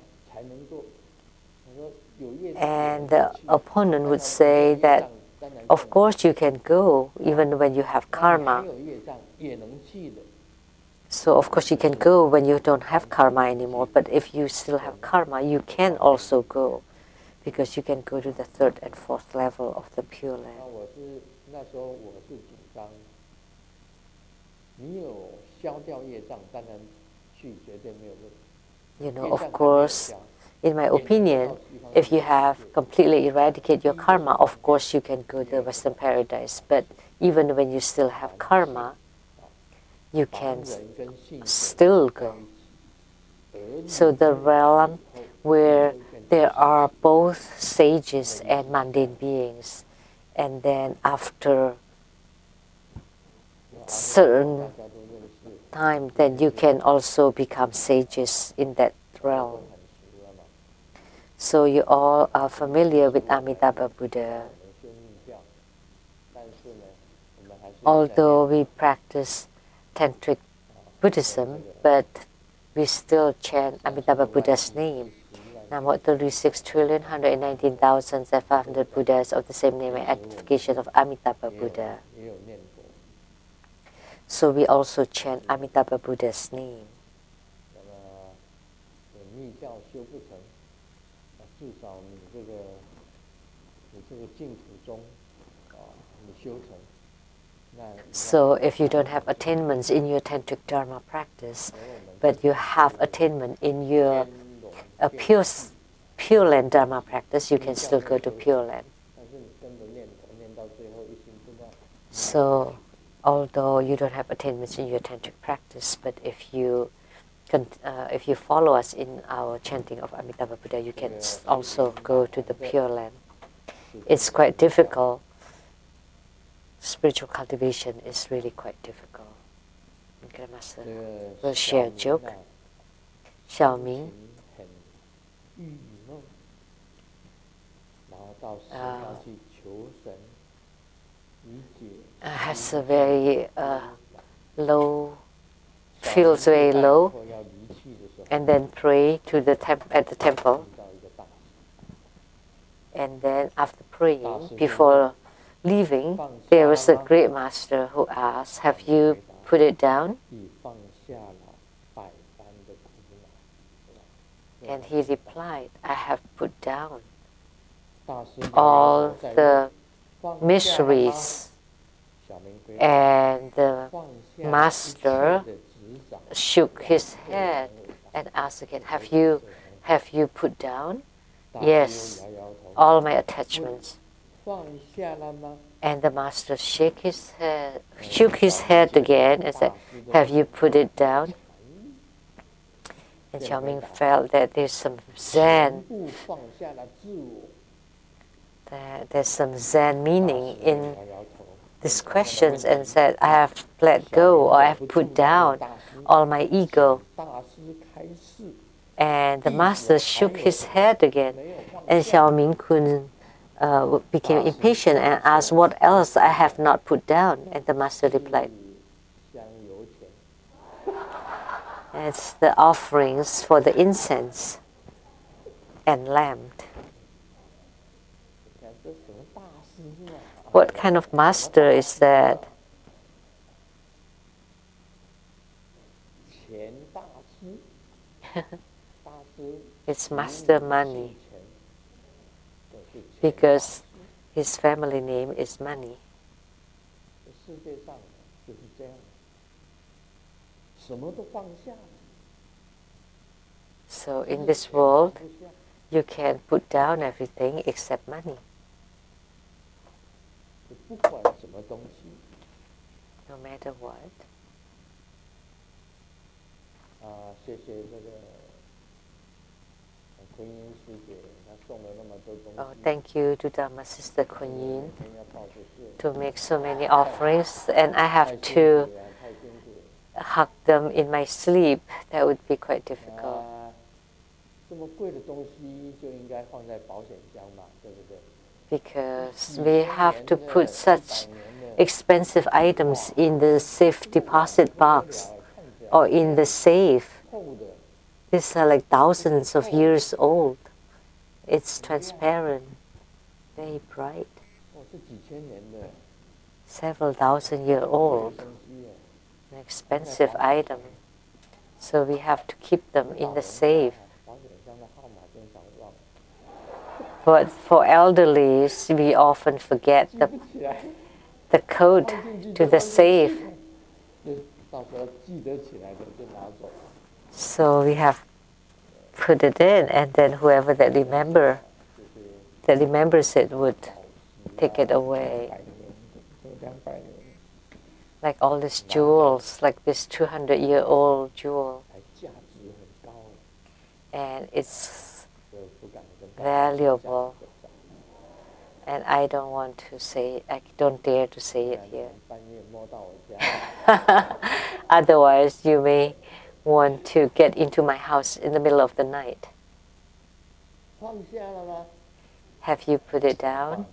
B: And the opponent would say that of course you can go even when you have karma. So of course you can go when you don't have karma anymore, but if you still have karma, you can also go, because you can go to the third and fourth level of the Pure Land. You know, of course, in my opinion, if you have completely eradicated your karma, of course you can go to the Western paradise. But even when you still have karma, you can still go. So the realm where there are both sages and mundane beings, and then after certain time, then you can also become sages in that realm. So you all are familiar with Amitabha Buddha. Although we practice Tantric Buddhism, but we still chant Amitabha Buddha's name. Namo 36,119,500 Buddhas of the same name and identification of Amitabha Buddha. So we also chant Amitabha Buddha's name. So if you don't have attainments in your Tantric Dharma practice, but you have attainment in your Pure Land Dharma practice, you can still go to Pure Land. So although you don't have attainments in your Tantric practice, but if you follow us in our chanting of Amitabha Buddha, you can also go to the Pure Land. It's quite difficult. Spiritual cultivation is really quite difficult. Grandmaster will share a joke. Xiaoming has a very low, feels very low, and then pray to the at the temple. And then after praying, before leaving, there was a great master who asked, "Have you put it down?" And he replied, "I have put down all the miseries." And the master shook his head and asked again, "Have you put down?" "Yes, all my attachments." And the master shook his head again and said, "Have you put it down?" And Xiaoming felt that there's some Zen, there's some Zen meaning in these questions, and said, "I have let go, or I have put down all my ego." And the master shook his head again, and Xiaoming became impatient and asked, "What else I have not put down?" And the master replied, "It's the offerings for the incense and lamb." What kind of master is that? It's Master Money, because his family name is Money. So in this world, you can put down everything except money. No matter what. Oh, thank you to Dharma Sister Kuan Yin to make so many offerings, and I have to hug them in my sleep. That would be quite difficult. Because we have to put such expensive items in the safe deposit box or in the safe. These are like thousands of years old. It's transparent, very bright. several thousand year old, an expensive item. So we have to keep them in the safe. But for elderlies, we often forget the code to the safe. So we have put it in, and then whoever that remembers it would take it away. Like all these jewels, like this 200-year-old jewel. And it's valuable. And I don't want to say, I don't dare to say it here. Otherwise, you may want to get into my house in the middle of the night. Have you put it down?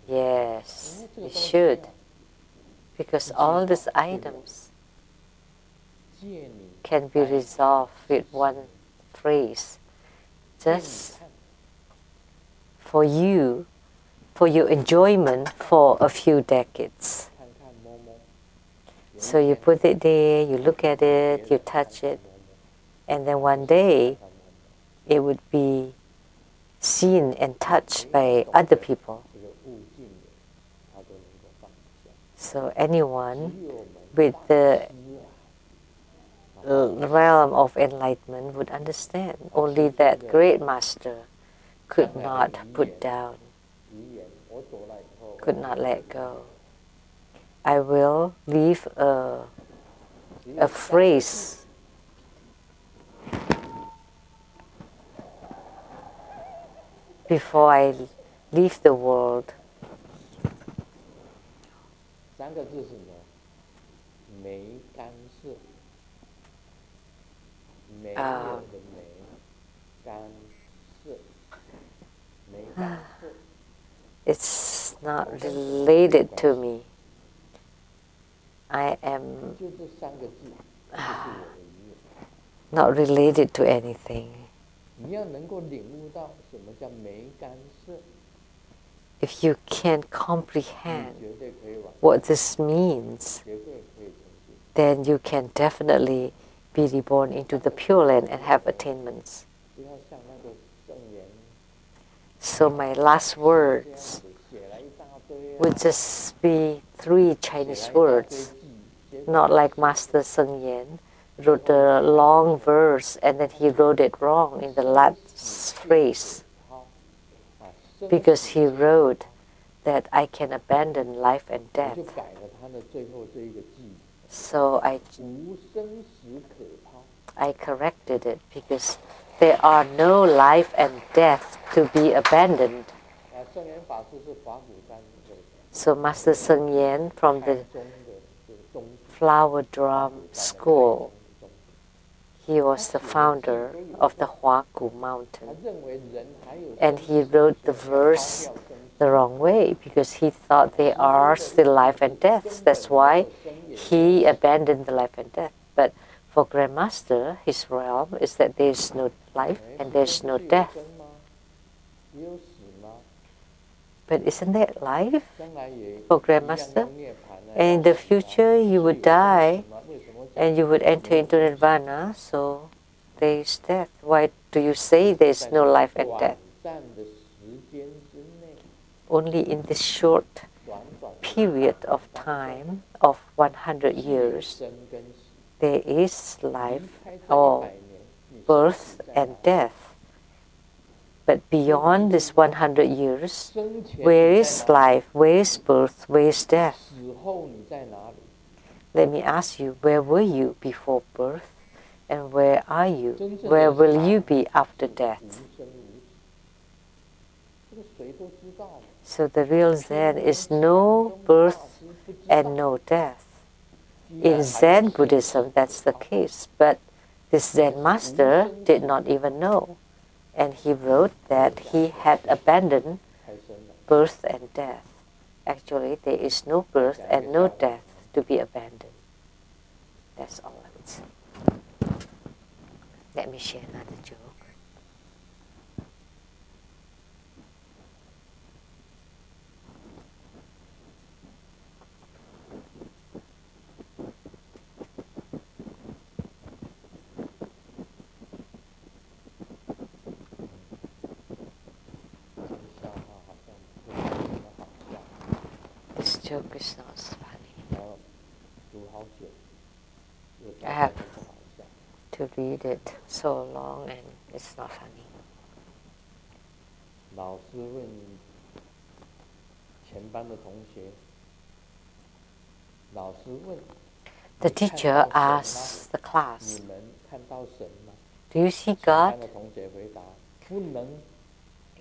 B: Yes, you should. Because all these items can be resolved with one phrase. Just for you, for your enjoyment for a few decades. So you put it there, you look at it, you touch it, and then one day it would be seen and touched by other people. So anyone with the realm of enlightenment would understand. Only that great master could not put down, could not let go. I will leave a phrase before I leave the world. It's not related to me. I am not related to anything. If you can comprehend what this means, then you can definitely be reborn into the Pure Land and have attainments. So my last words would just be 3 Chinese words, not like Master Seng Yen wrote a long verse and then he wrote it wrong in the last phrase, because he wrote that I can abandon life and death. So I corrected it, because there are no life and death to be abandoned. So Master Seng Yen from the Flower Drum School, he was the founder of the Huagu Mountain. And he wrote the verse the wrong way, because he thought there are still life and death. That's why he abandoned the life and death. But for Grandmaster, his realm is that there is no life and there is no death. But isn't that life for Grandmaster? And in the future you would die and you would enter into Nirvana, so there is death. Why do you say there is no life and death? Only in this short period of time of 100 years, there is life or birth and death. But beyond this 100 years, where is life, where is birth, where is death? Let me ask you, where were you before birth? And where are you? Where will you be after death? So the real Zen is no birth and no death. In Zen Buddhism, that's the case. But this Zen master did not even know. And he wrote that he had abandoned birth and death. Actually, there is no birth and no death to be abandoned. That's all I would say. Let me share another joke. joke is not funny.
E: 然后读好久，又
B: I
E: 大
B: have
E: 家都不好笑。
B: to read it so long and it's not funny.
E: 老师问全班的同学，老师问
B: The
E: 你看
B: teacher
E: 到神吗？
B: asks the class,
E: 你们看到神吗？
B: do you see
E: 全班
B: God?
E: 的同学回答不能。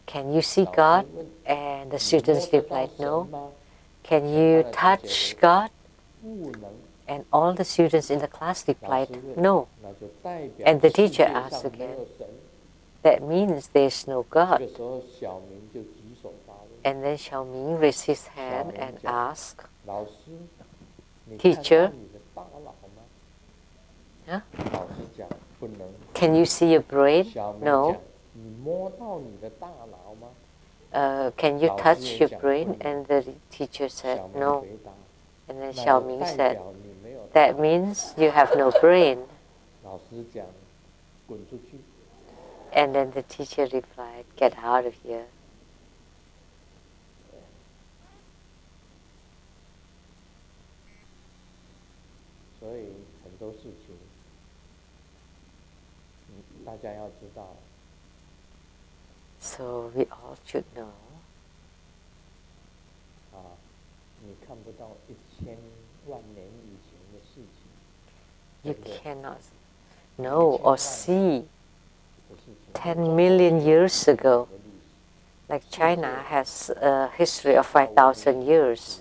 B: Can you see
E: 老
B: God?
E: 师问
B: And the
E: 你
B: students
E: 摸得到
B: replied,
E: 神
B: no.
E: 吗？
B: Can
E: 全
B: you
E: 班的同学
B: touch
E: 回答
B: God?
E: 不能。
B: And all the students in the class
E: 老
B: replied,
E: 师问
B: no.
E: 那就代表
B: And the
E: 世
B: teacher
E: 界
B: asked
E: 上没
B: again.
E: 有神。
B: That means there's no
E: 这
B: God.
E: 个时候小明就举手发问，
B: And then Xiaoming raised his hand
E: 小明
B: and
E: 讲
B: asked,
E: 老师，你看
B: Teacher
E: 到你的大脑吗？
B: huh?
E: 老师讲不能。
B: Can you see your brain?
E: 小明
B: No.
E: 讲你摸到你的大脑吗？
B: Can you
E: 老师
B: touch
E: 也
B: your
E: 讲不
B: brain?
E: 能。
B: And the teacher said,
E: 小明
B: no.
E: 回答，
B: And then
E: 那就
B: Xiaoming
E: 代
B: said,
E: 表你没有大
B: that
E: 脑。
B: means you have no brain.
E: 老师讲滚出去。
B: And then the teacher replied, get out of here.
E: 所以很多事情，大家要知道，
B: So we all should know.
E: 啊，你看不到1000万年以前的事情，
B: You
E: 对不对？
B: cannot know or see
E: 的事情
B: 10 million years ago.
E: 的历史
B: Like China has a history of 5,000 years.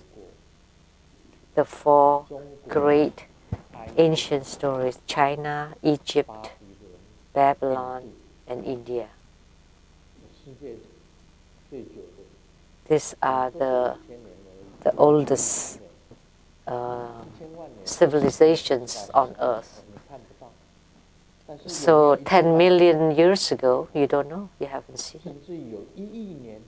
B: The four
E: 中国、
B: great
E: 埃及、
B: ancient stories, China, Egypt,
E: 巴比伦，
B: Babylon, and India.
E: 世界最久的，
B: These are
E: 都是
B: the
E: 5000年而已。
B: the oldest
E: 1000万年
B: civilizations on earth.
E: 你看不到，但是有
B: So
E: 没有
B: 10
E: 100
B: million years ago, you don't know, you haven't seen it.
E: 甚至有1亿年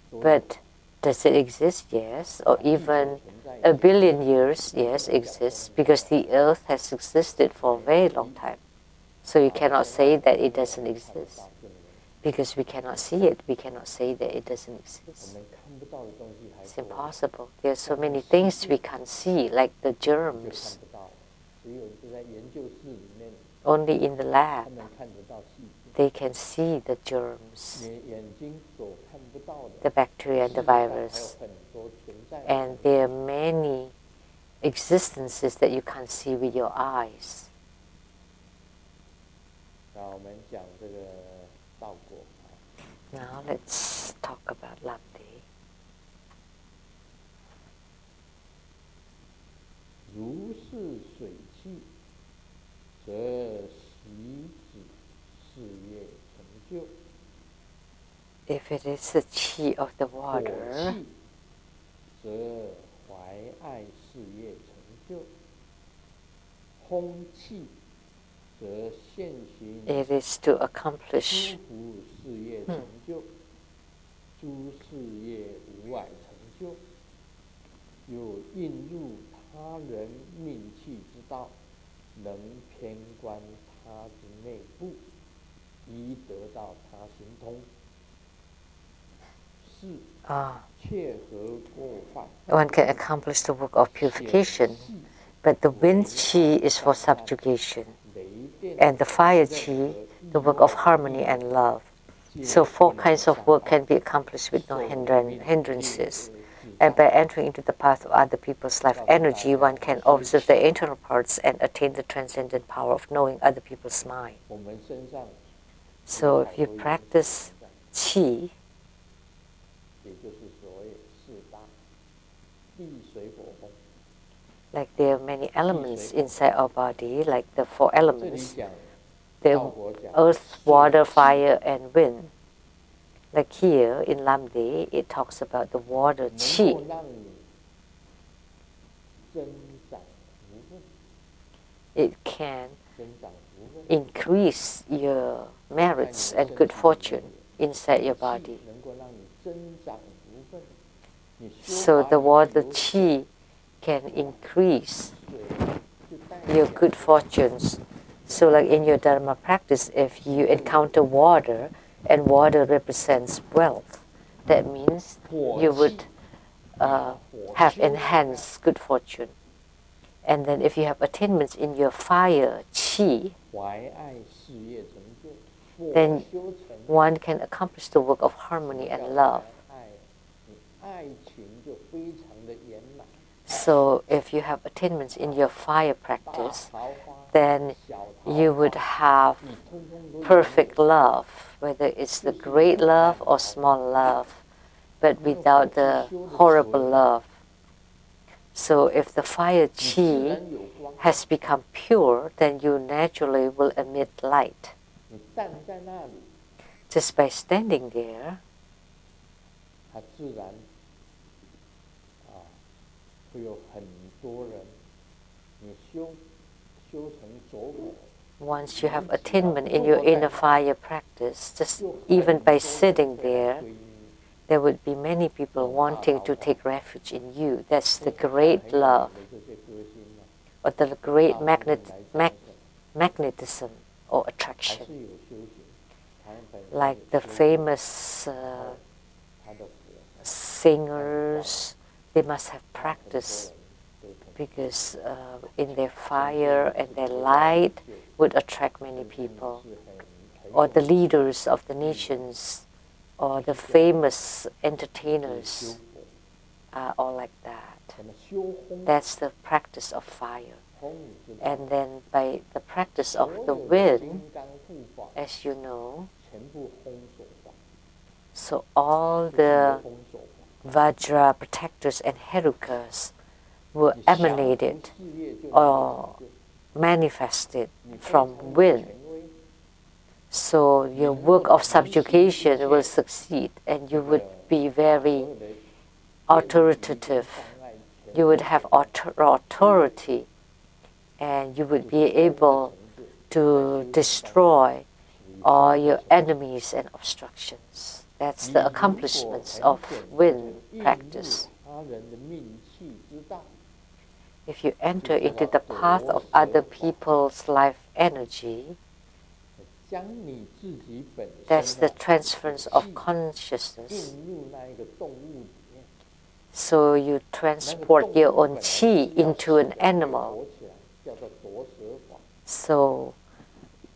E: 左右
B: But does it exist? Yes. Or even a billion years? Yes, exists. Because the earth has existed for a very long time. So you cannot say that it doesn't exist. Because we cannot see it, we cannot say that it doesn't
E: 我
B: exist.
E: 们看不到的东西还
B: It's
E: 多，
B: impossible. There are so many things we can't see, like the
E: 就
B: germs.
E: 看不到，只有是在研究室里面，
B: Only in the
E: 他
B: lab
E: 们看得到细菌。
B: they can see the germs,
E: 眼睛所看不到的，
B: the bacteria and the
E: 世界上还有
B: virus.
E: 很多存在的
B: And there are many existences that you can't see with your eyes.
E: 那我们讲这个道果啊，
B: Now let's talk about Lamdre.
E: 如是水气，则习止事业成就；
B: If it is the qi of the
E: 火
B: water,
E: 气，则怀爱事业成就；空气，则现行
B: it is to
E: 诸
B: accomplish
E: 福事业成就，诸事业无碍成就，有印入他人命气之道，能偏观他之内部，宜得到他行通。是 切合过犯，
B: one can accomplish the work of purification. But the wind qi is for subjugation,
E: 雷电
B: and the fire qi, the work of harmony and love. So 4 kinds of work can be accomplished with no hindrances. And by entering into the path of other people's life energy, one can observe the internal parts and attain the transcendent power of knowing other people's mind.
E: 我们身上
B: So if you practice qi,
E: 也就是所谓四大地水火风。
B: like there are many elements inside our body, like the 4
E: 这里
B: elements,
E: 讲
B: the
E: 道国讲
B: earth, water, fire, and wind. Like here in Lamdre, it talks about the water
E: 能
B: qi.
E: 够让你增长福分，
B: It can
E: 增长福分，
B: increase your merits and good fortune inside your body.
E: 能够让你增长福分。你修
B: So
E: 法
B: the
E: 里
B: water
E: 有
B: qi can increase
E: 水，就代
B: your
E: 表
B: good fortunes. So like in your Dharma practice, if you encounter water and water represents wealth, that means
E: 火
B: you
E: 气
B: would
E: 火
B: have enhanced good fortune. And then if you have attainments in your fire, qi, then one can accomplish the work of harmony and love. So if you have attainments in your fire practice, then you would have perfect love, whether it's the great love or small love, but without the horrible love. So if the fire qi has become pure, then you naturally will emit light. Just by standing there, once you have attainment in your inner fire practice, just even by sitting there, there would be many people wanting to take refuge in you. That's the great love, or the great magnetism or attraction. Like the famous singers, they must have practice, because in their fire and their light would attract many people. Or the leaders of the nations, or the famous entertainers are all like that. That's the practice of fire. And then by the practice of the wind, as you know, so all the Vajra protectors and Herukas were emanated or manifested from wind. So your work of subjugation will succeed, and you would be very authoritative. You would have authority, and you would be able to destroy all your enemies and obstructions. That's the accomplishments of wind practice. If you enter into the path of other people's life energy, that's the transference of consciousness. So you transport your own qi into an animal. So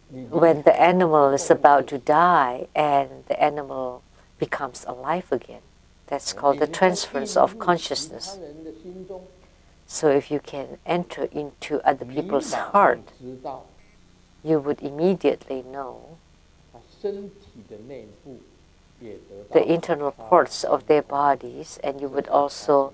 B: when the animal is about to die and the animal becomes alive again, that's called the transference of consciousness. So if you can enter into other people's heart, you would immediately know the internal parts of their bodies, and you would also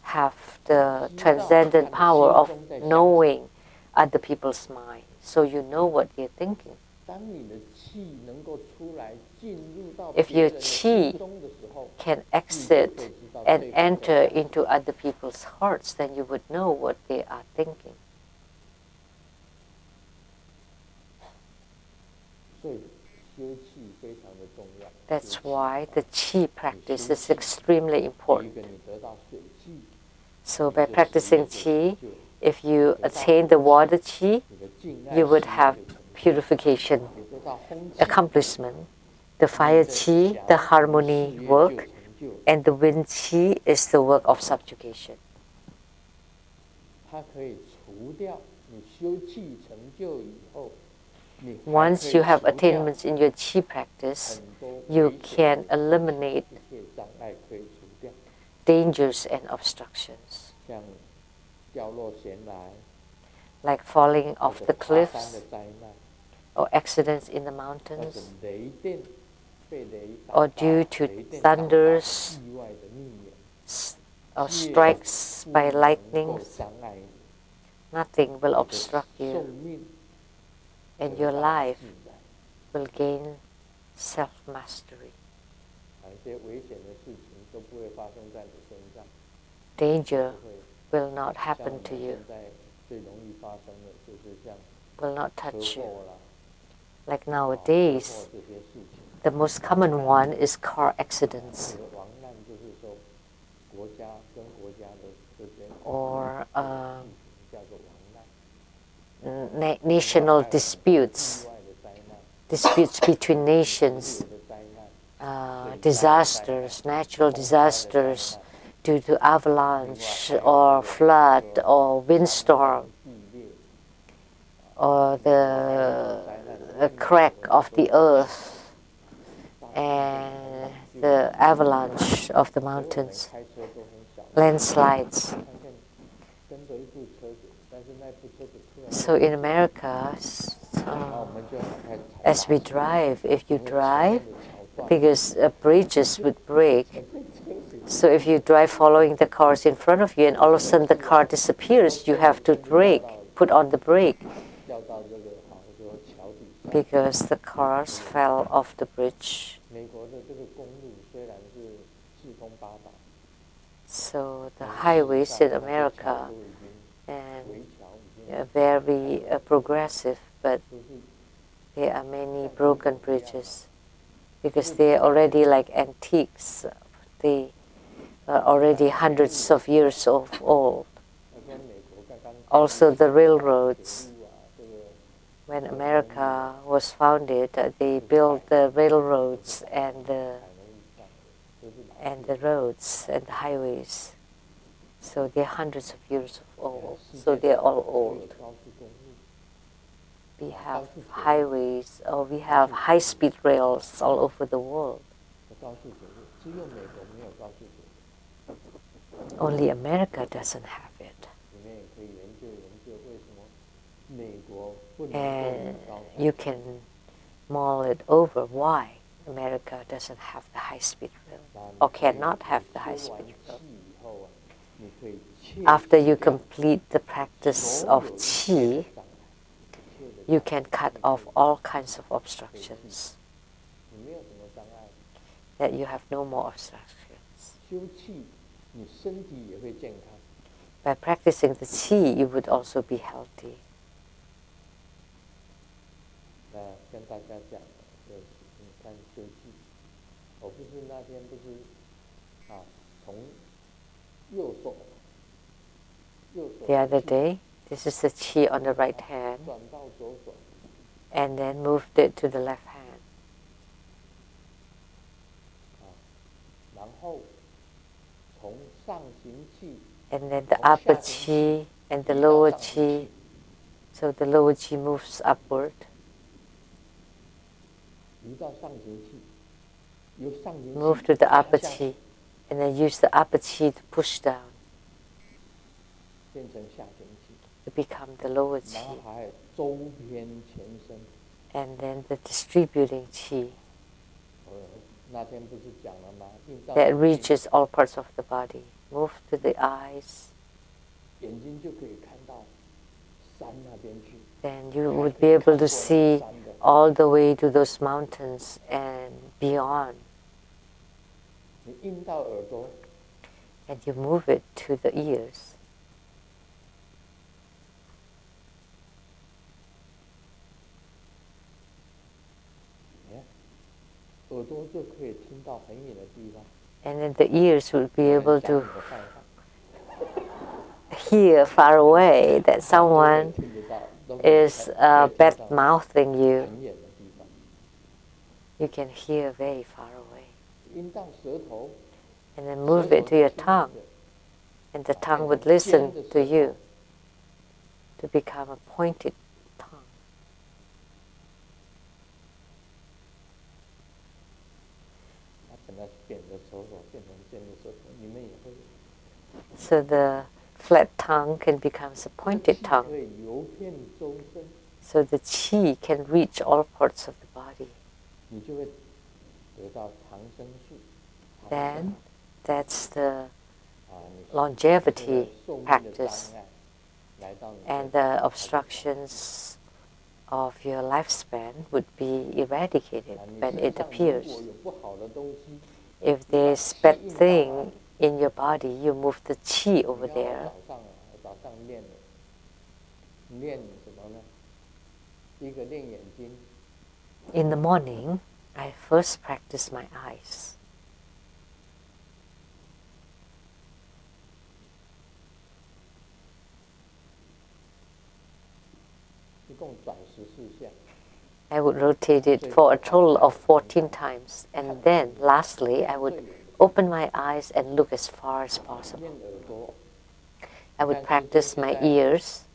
B: have the transcendent power of knowing other people's mind. So you know what they're thinking. If your qi can exit and enter into other people's hearts, then you would know what they are thinking. That's why the qi practice is extremely important. So by practicing qi, if you attain the water qi, you would have purification accomplishment. The fire qi, the harmony work, and the wind qi is the work of subjugation. Once you have attainments in your qi practice, you can eliminate dangers and obstructions, like falling off the cliffs, or accidents in the mountains, or due to thunders or strikes by lightning. Nothing will obstruct you, and your life will gain self-mastery. Danger will not happen to you, will not touch you. Like nowadays, the most common one is car accidents, or national disputes between nations, disasters, natural disasters, due to avalanche or flood or windstorm or the crack of the earth and the avalanche of the mountains, landslides. So in America, as we drive, if you drive, because bridges would break, so if you drive following the cars in front of you and all of a sudden the car disappears, you have to brake, put on the brake, because the cars fell off the bridge. So the highways in America are very progressive, but there are many broken bridges because they are already like antiques. They are already hundreds of years old. Also the railroads. When America was founded, they built the railroads and the roads and the highways. So they're hundreds of years old. So they're all old. We have highways, or we have high-speed rails all over the world. Only America doesn't have it. And you can mull it over why America doesn't have the high-speed rail or cannot have the high-speed rail. After you complete the practice of qi, you can cut off all kinds of obstructions. That you have no more obstructions. By practicing the qi, you would also be healthy. The other day, this is the qi on the right hand, and then moved it to the left hand. And then the upper qi and the lower qi, so the lower qi moves upward. Move to the upper qi, and then use the upper qi to push down to become the lower qi. And then the distributing qi that reaches all parts of the body. Move to the eyes. Then you would be able to see all the way to those mountains and beyond. And you move it to the ears. And then the ears will be able to hear far away that someone is bad-mouthing you. You can hear very far away. And then move it to your tongue. And the tongue would listen to you to become a pointed tongue. So the flat tongue can become a pointed tongue. So the qi can reach all parts of the body. Then that's the longevity practice. And the obstructions of your lifespan would be eradicated when it appears. If there's bad thing in your body, you move the qi over there. In the morning, I first practice my eyes. I would rotate it for a total of 14 times. And then, lastly, I would open my eyes and look as far as possible. I would practice my ears.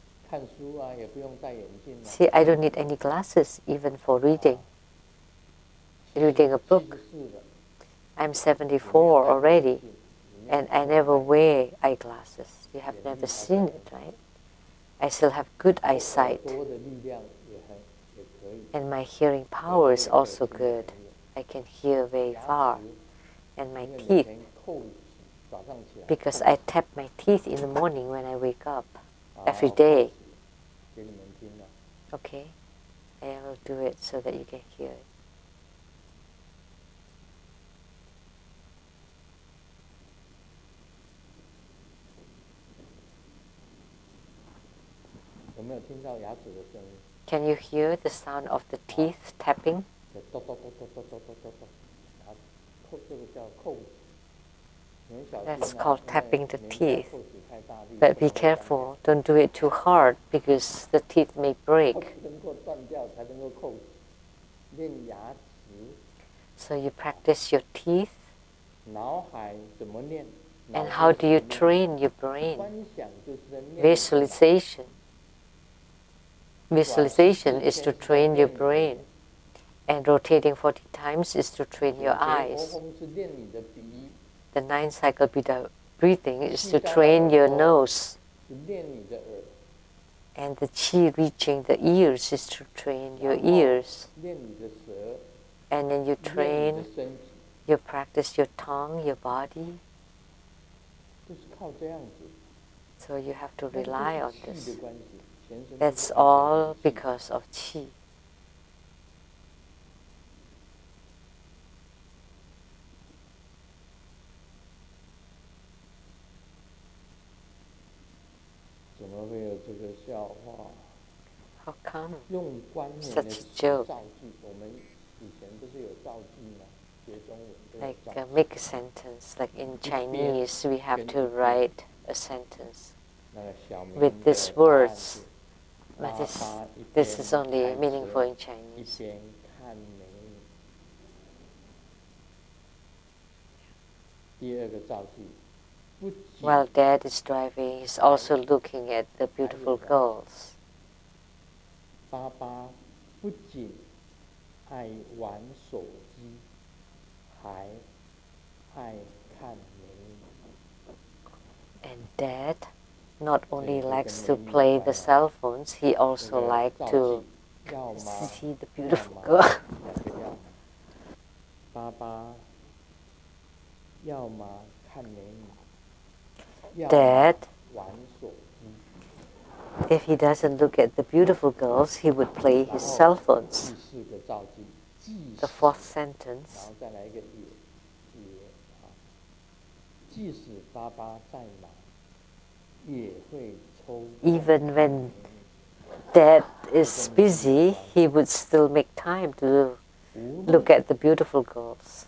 B: See, I don't need any glasses even for reading a book. I'm 74 already, and I never wear eyeglasses. You have never seen it, right? I still have good eyesight. And my hearing power is also good. I can hear very far. And my teeth, because I tap my teeth in the morning when I wake up, every day. Okay? I will do it so that you can hear it. Can you hear the sound of the teeth tapping? That's called tapping the teeth. But be careful, don't do it too hard because the teeth may break. So you practice your teeth. And how do you train your brain? Visualization. Visualization is to train your brain. And rotating 40 times is to train your eyes. The 9 cycle breathing is to train your nose. And the chi reaching the ears is to train your ears. And then you train, you practice your tongue, your body. So you have to rely on this. That's all because of chi. How come such a joke? Like make a sentence, like in Chinese we have to write a sentence with these words. But this is only meaningful in Chinese. While Dad is driving, he's also looking at the beautiful girls. And Dad not only likes to play the cell phones, he also likes to see the beautiful girl. Dad, if he doesn't look at the beautiful girls, he would play his cell phones. The fourth sentence. Even when Dad is busy, he would still make time to look at the beautiful girls.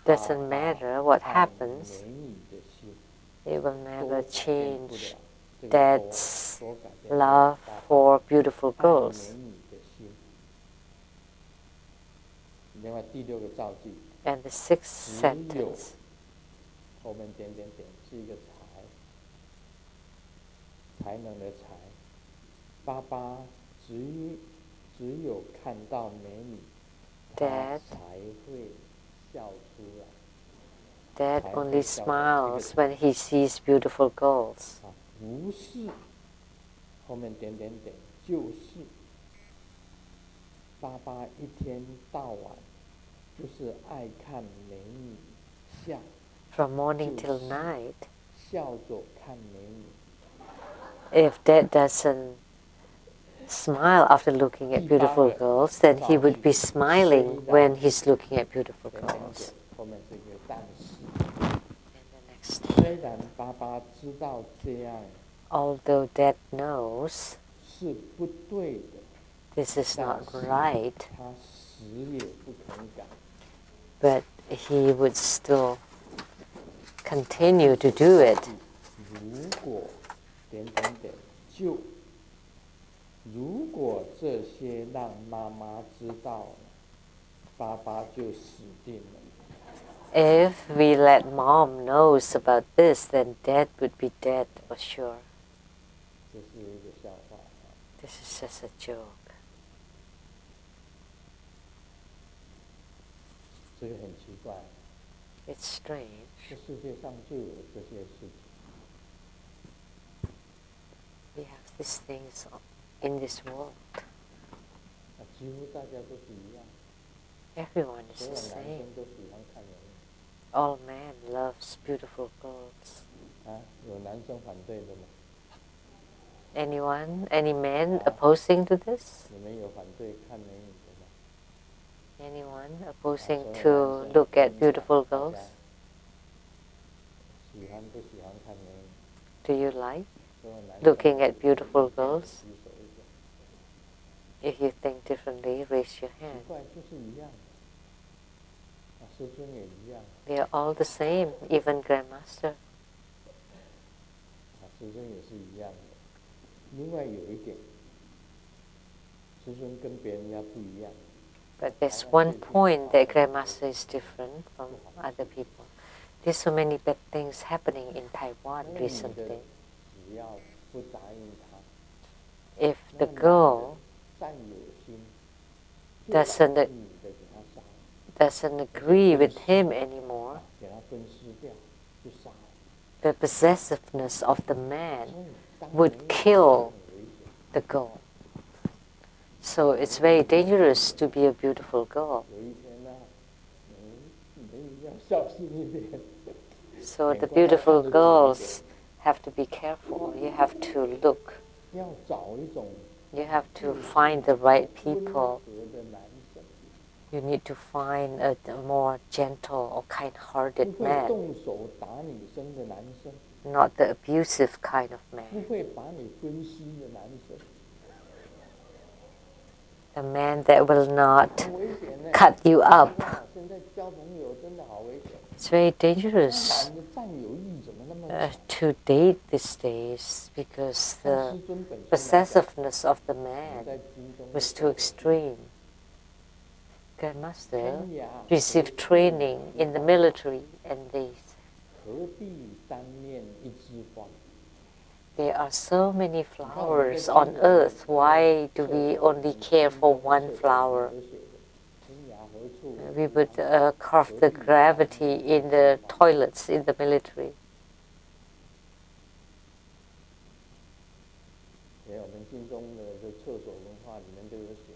B: Doesn't matter what happens, it will never change Dad's love for beautiful girls. And the sixth sentence. Dad only smiles when he sees beautiful girls. From morning till night, if Dad doesn't smile after looking at beautiful girls, then he would be smiling when he's looking at beautiful girls. Although Dad knows this is not right, but he would still continue to do it.
E: 如果点点点就，如果这些让妈妈知道了，爸爸就死定了。
B: If we let mom knows about this, then dad would be dead for sure.
E: 这是一个笑话。
B: This is just a joke.
E: 这个很奇怪。
B: It's strange.
E: 这世界上就有这些事情。
B: We have these things in this world.
E: 几乎大家都是一样。
B: Everyone is
E: 所有
B: the
E: 男
B: same.
E: 生都喜欢看人。
B: All men loves beautiful girls.
E: 有男生反对的吗？
B: Anyone? Any men opposing to this?
E: 你们有反对看美女的吗？
B: Anyone opposing to look at beautiful girls?
E: 喜欢不喜欢看美女？
B: Do you like looking at beautiful girls? If you think differently, raise your
E: 奇
B: hand.
E: 怪，就是一样的。师尊也一样。
B: They are all the same, even Grandmaster.
E: 师尊也是一样的。另外有一点，师尊跟别人家不一样。
B: But there's one point that Grandmaster is different from other people. There's so many bad things happening in Taiwan recently.
E: 只要不答应他，
B: If the girl
E: 占有心，
B: doesn't
E: 女的给他杀，
B: doesn't agree with him anymore,
E: 给他分尸掉，就杀了。
B: the possessiveness of the man would kill the girl. So it's very dangerous to be a beautiful girl.
E: 有一天呢，你要小心一点。
B: So the beautiful girls have to be careful. You have to look.
E: 要找一种
B: You have to find the right
E: 温
B: people.
E: 和的男生，
B: You need to find a more gentle or
E: 不
B: kind-hearted
E: 会
B: man,
E: 动手打女生的男生，
B: not the abusive kind of
E: 不
B: man.
E: 会把你分尸的男生。
B: The man that will not
E: 很危险呢。
B: cut you up.
E: 现在交朋友真的好危险。
B: It's very dangerous
E: 男的占有欲怎么那么
B: to date these days because
E: 像
B: the
E: 师尊本身来讲
B: possessiveness of the
E: 在
B: man
E: 军中
B: was too extreme. Grandmaster
E: 天涯
B: received training in the military, and they
E: 何必单恋一枝花？
B: there are so many flowers on earth. Why do we only care for one flower?
E: 天涯何处？
B: We would carve the gravity in the toilets in the military.
E: 我们军中的这厕所文化里面都有写，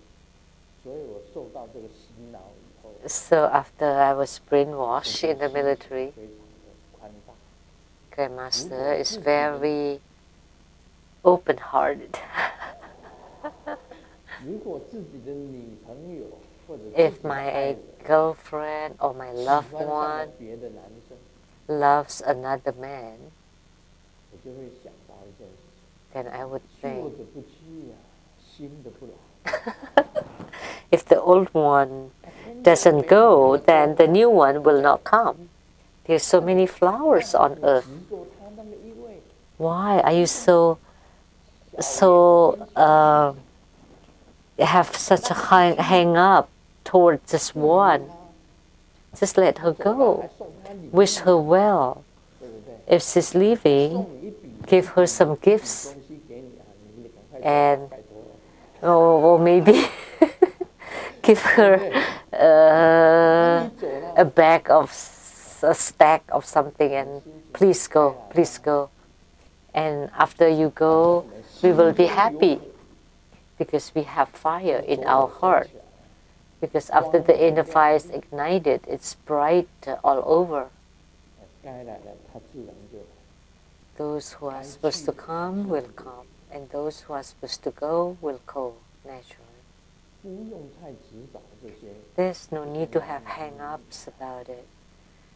E: 所以我受到这个洗脑以后，
B: So after I was brainwashed in the military,
E: 非常的宽大。
B: Grandmaster is very open-hearted.
E: 如果自己的女朋友或者自
B: If
E: 己的爱
B: my
E: 人
B: girlfriend or my
E: 喜
B: loved
E: 欢上了
B: one
E: 别的男生，
B: loves another man,
E: 我就会想到一件事：
B: then I would
E: 旧
B: think,
E: 的不去呀，新的不来。
B: if the old one doesn't go, then the new one will not come. There's so many flowers on earth.
E: 执着他那么一位，
B: Why are you so have such a hang up toward just one? Just let her
E: 还
B: go.
E: 送他礼物，
B: Wish her well.
E: 对不对？
B: If she's leaving,
E: 送你一笔
B: give her some gifts
E: 东西给你啊，你赶快
B: and
E: 拜托了。
B: or maybe give her
E: 你走了，
B: a bag of a stack of something and please go, please go. And after you go, we will be happy because we have fire in our heart. Because after the inner fire is ignited, it's bright all over.
E: 该来了，他自然就来。
B: Those who are supposed to come will come, and those who are supposed to go will go naturally.
E: 不用太执着这些，
B: There's no need to have hang-ups about it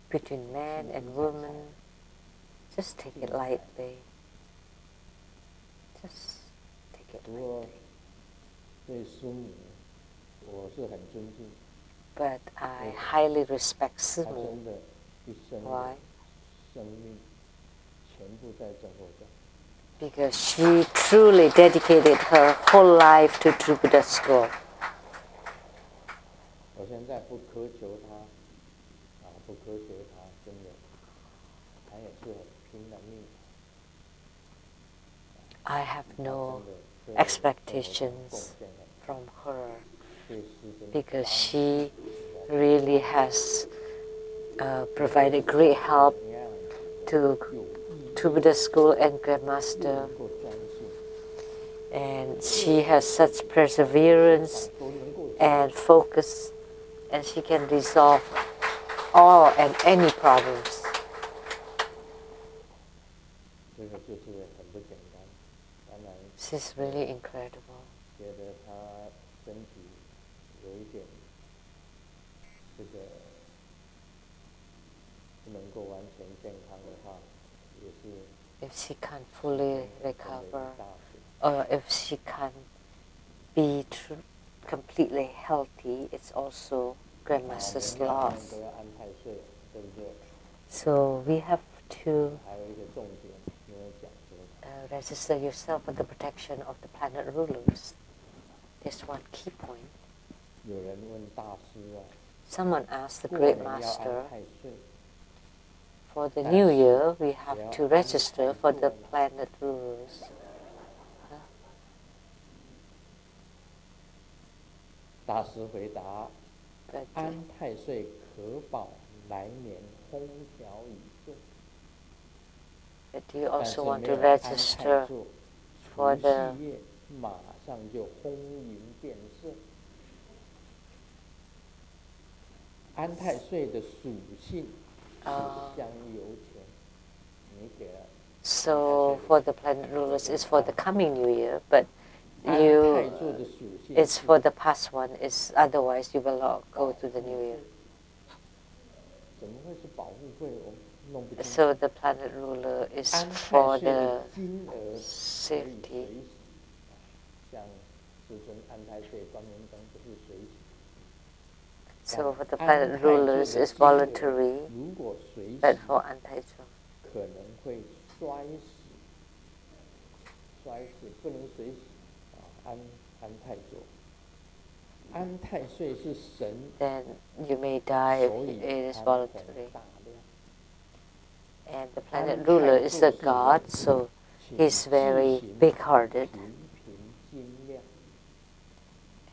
B: between man and woman. Just take it lightly. Just take it
E: 不过
B: lightly.
E: 对孙女，我是很尊敬，
B: But I highly respect
E: 她
B: Simu.
E: 真的一生
B: Why? Because she truly dedicated her whole life to True Buddha School. I have no expectations from her because she really has provided great help to True Buddha School and Grandmaster, and she has such perseverance and focus, and she can resolve all and any problems. She's really incredible. If she can't fully recover, or if she can't be completely healthy, it's also Grandmaster's loss. So we have to register yourself for the protection of the planet rulers. There's one key point. Someone asked the Great Master, for the new year we have to register for the planet rulers. But do you also want to register for the so for the planet rulers is for the coming new year, but it's for the past one, is otherwise you will not go to the new year. So the planet ruler is for the safety. So for the planet rulers is voluntary, but for Antaicho. Then you may die if it is voluntary. And the planet ruler is a god, so he's very big-hearted.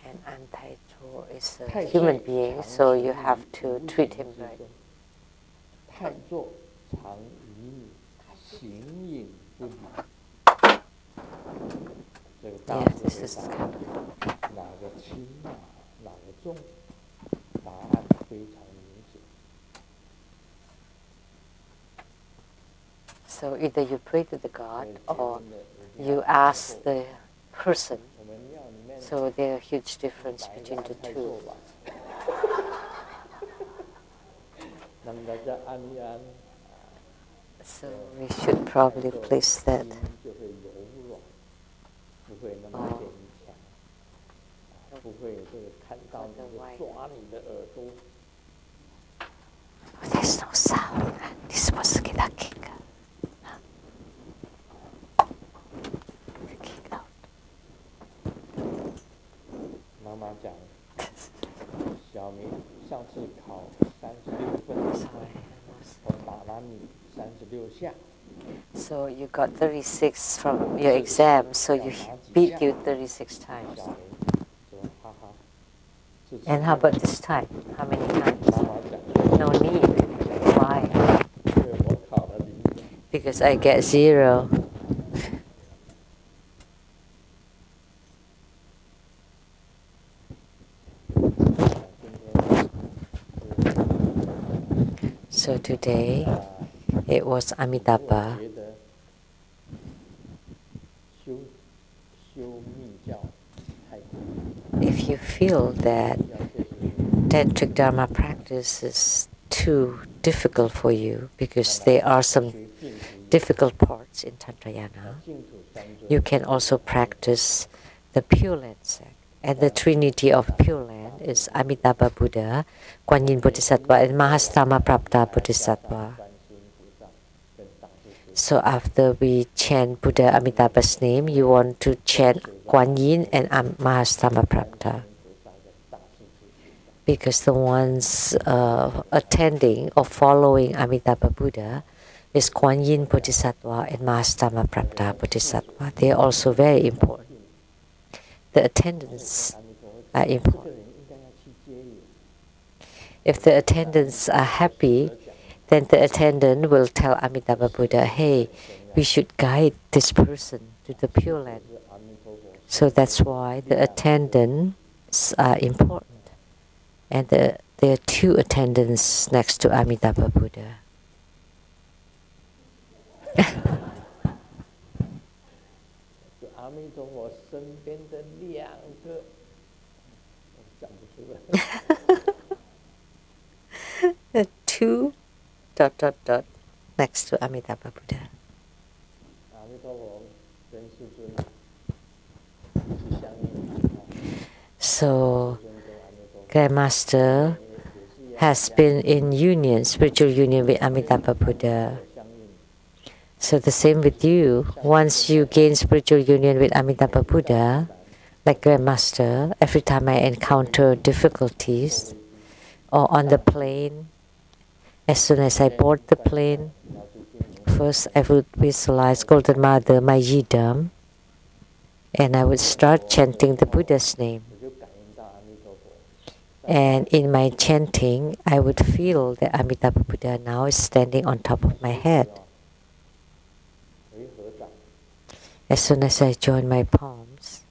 B: And Antaicho is a human being, so you have to treat him right. Yeah, this is kind of... So either you pray to the god or you ask the person. So there's a huge difference between the two. So we should probably place that. There's no sound. This is supposed to get a kick. Kick out.
E: 妈妈讲，小明上次考36分，我打了你36下。
B: So you got 36 from your exam, so you beat you 36 times. And how about this time? How many times? No need. Why? Because I get 0. So today, it was Amitabha. If you feel that Tantric Dharma practice is too difficult for you, because there are some difficult parts in Tantrayana, you can also practice the Pure Land sect. And the Trinity of Pure Land is Amitabha Buddha, Kuan Yin Bodhisattva, and Mahastama Prapta Bodhisattva. So after we chant Buddha Amitabha's name, you want to chant Kuan Yin and Mahastamaprapta. Because the ones attending or following Amitabha Buddha is Kuan Yin Bodhisattva and Mahastamaprapta Bodhisattva. They are also very important. The attendants are important. If the attendants are happy, then the attendant will tell Amitabha Buddha, hey, we should guide this person to the Pure Land. So that's why the attendants are important. And there are two attendants next to Amitabha Buddha. The two ... next to Amitabha Buddha. So Grandmaster has been in union, spiritual union with Amitabha Buddha. So the same with you. Once you gain spiritual union with Amitabha Buddha, like Grandmaster, every time I encounter difficulties or on the plane, as soon as I board the plane, first I would visualize Golden Mother, my yidam, and I would start chanting the Buddha's name. And in my chanting, I would feel that Amitabha Buddha now is standing on top of my head. As soon as I join my palms,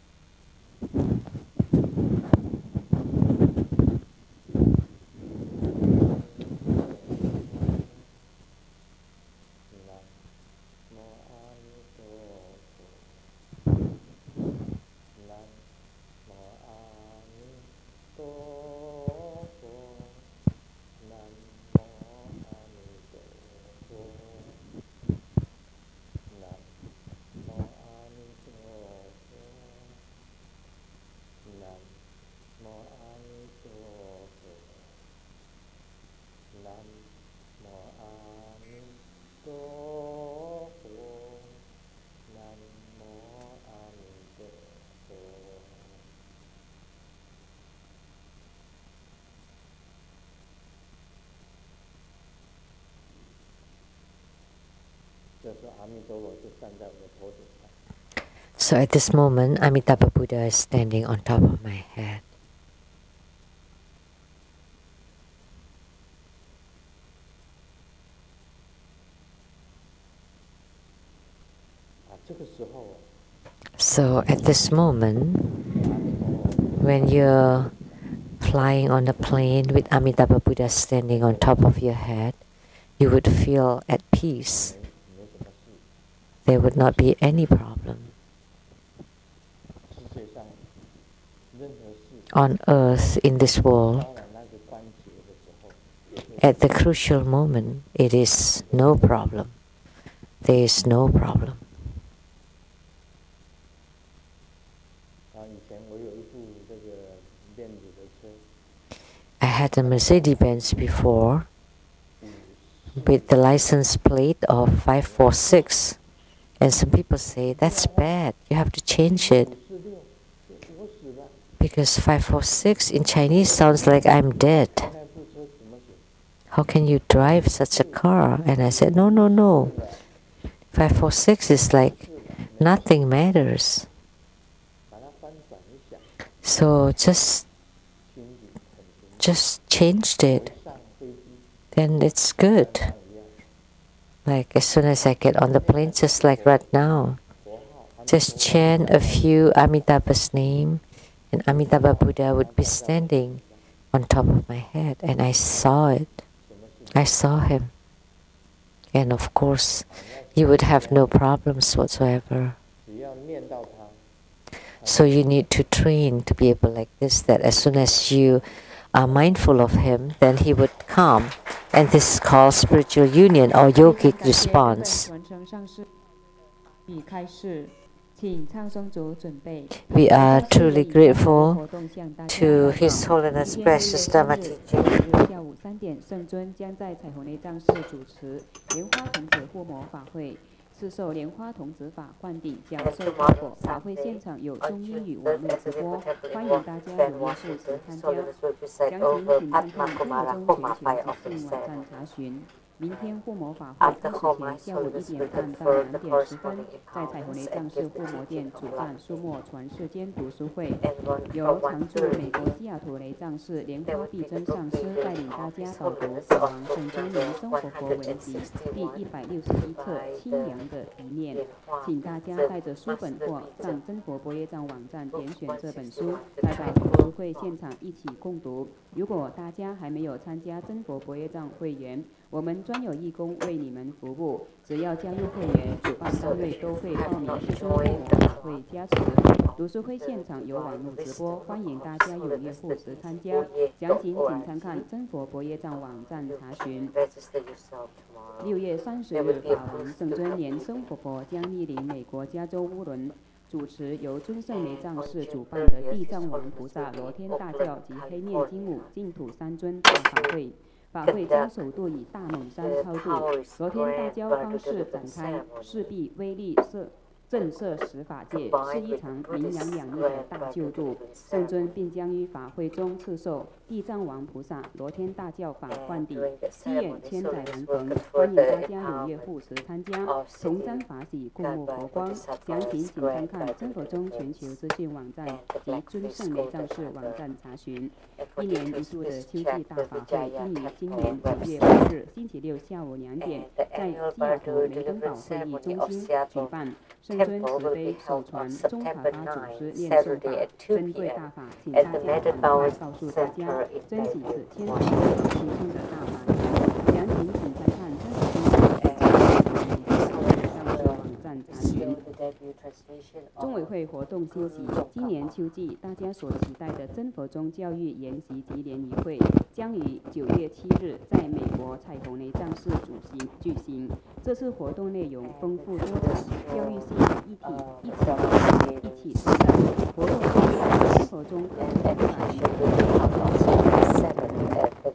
B: so at this moment, Amitabha Buddha is standing on top of my head. So at this moment, when you're flying on a plane with Amitabha Buddha standing on top of your head, you would feel at peace. There would not be any problem. On earth, in this world, at the crucial moment, it is no problem. There is no problem. I had a Mercedes-Benz before with the license plate of 546. And some people say, that's bad, you have to change it. Because 546 in Chinese sounds like I'm dead. How can you drive such a car? And I said, no, no, no. 546 is like nothing matters. So just changed it. Then it's good. Like as soon as I get on the plane, just like right now, just chant a few Amitabha's name, and Amitabha Buddha would be standing on top of my head, and I saw it. I saw him. And of course, you would have no problems whatsoever. So you need to train to be able like this, that as soon as you are mindful of him, then he would come. And this is called spiritual union or yogic response. We are truly grateful to His Holiness Precious Dharma teaching.
A: 赐授莲花童子法灌顶讲授功果。法会现场有中英语网络直播，欢迎大家踊跃赴席参加。详情请看看中国中全球资讯网站查询。明天护摩法会开始前，下午1点半到2点10分，在彩虹雷藏寺护摩殿主办书墨传世间读书会，由常驻美国西雅图雷藏寺莲花碧真上师带领大家导读法王圣真明松活佛文集第161册清凉的一念，请大家带着书本或上真佛般若藏网站点选这本书，来到读书会现场一起共读。如果大家还没有参加真佛般若藏会员，我们专有义工为你们服务，只要加入会员，主办单位都会报名师尊护摩法会加持。读书会现场有网络直播，欢迎大家踊跃赴席参加。详情请参看真佛般若藏网站查询。6月30日，法王圣尊年松活佛将莅临美国加州乌伦，主持由尊圣雷藏寺主办的地藏王菩萨罗天大教及黑面金武净土三尊大法会。法会将首度以大猛山超度罗天大教方式展开，势必威力震慑十法界，是一场名扬两翼的大救度。圣尊并将于法会中赐授地藏王菩萨罗天大教法灌顶，七眼千载难逢，欢迎大家踊跃赴席参加，同沾法喜，共沐佛光。详情请参看真佛宗全球资讯网站及尊圣雷藏寺网站查询。1年1度的秋季大法会将于今年9月8日星期六下午2点，在西雅图雷登堡会议中心举办。圣尊慈悲首传中卡巴祖师念诵法，珍贵大法，请大家赶快告诉大家，珍惜此千世轻松的大法。详情请参看真佛宗网站查询。中委会活动信息：今年秋季大家所期待的真佛宗教育研习及联谊会将于9月7日在美国彩虹雷藏寺举行。这次活动内容丰富多彩，教育性一起成长。活动中真佛宗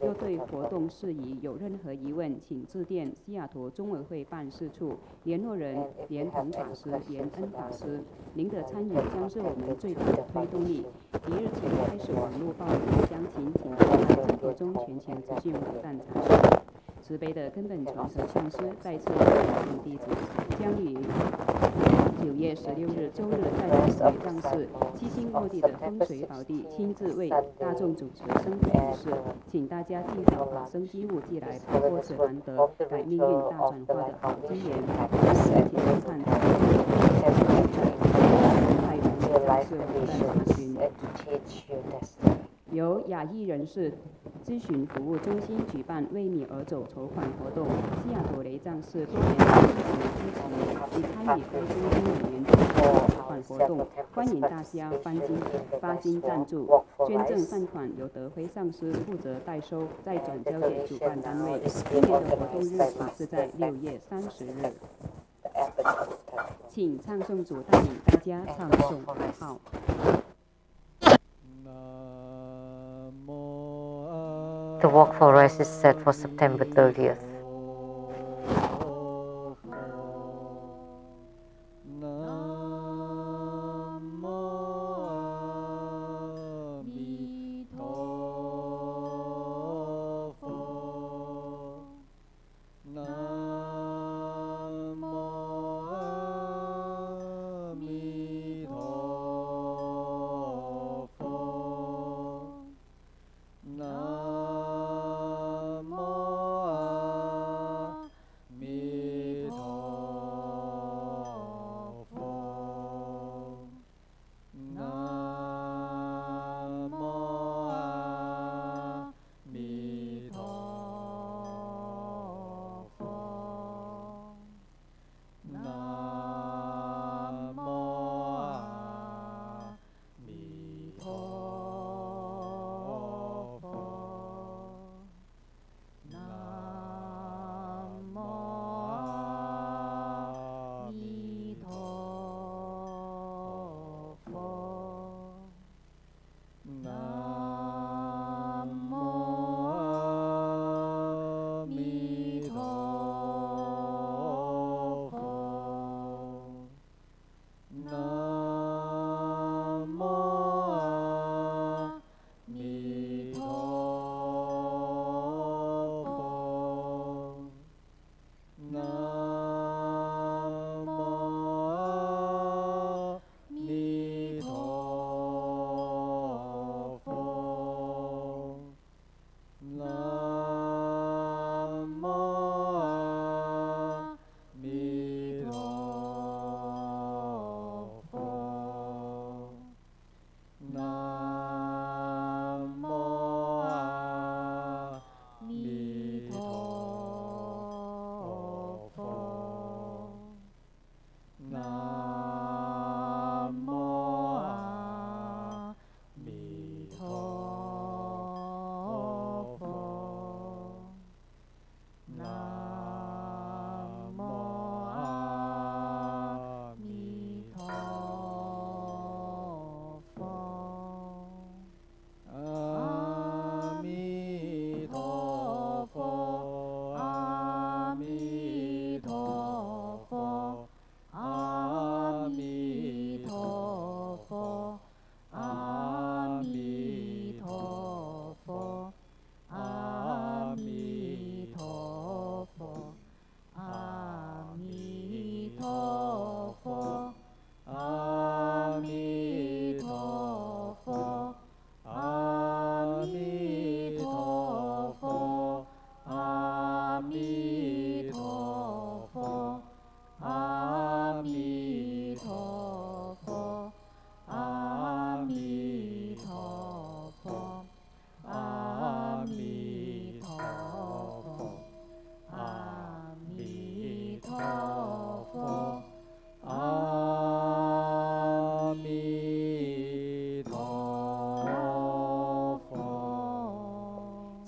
A: 若对活动事宜有任何疑问，请致电西雅图中委会办事处，联络人莲宏法师、莲恩法师。您的参与将是我们最大的推动力。即日起开始网络报名，详情请参看真佛宗全球资讯网站查询。慈悲的根本传承上师再次邀请弟子，将于9月16日周日在雷藏寺七星落地的风水宝地亲自为大众主持升福仪式，请大家尽早把生机物寄来，把握此难得改命运大转化的好机缘。请观看太原雷藏寺网站查询。由亚裔人士咨询服务中心举办为你而走筹款活动，西雅图雷藏寺多年来积极支持及参与该中心委员筹款活动，欢迎大家发心赞助，捐赠善款由德辉上师负责代收，再转交给主办单位。今年的活动日期是在6月30日。请唱诵组带领大家唱诵佛号。
B: The walk for rest is set for September 30th.
H: Namo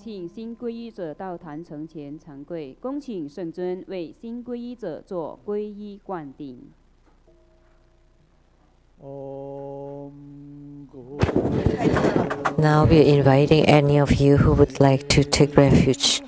A: 请新皈依者到坛城前长跪，恭请圣尊为新皈依者做皈依灌顶。
B: Now we are inviting any of you who would like to take refuge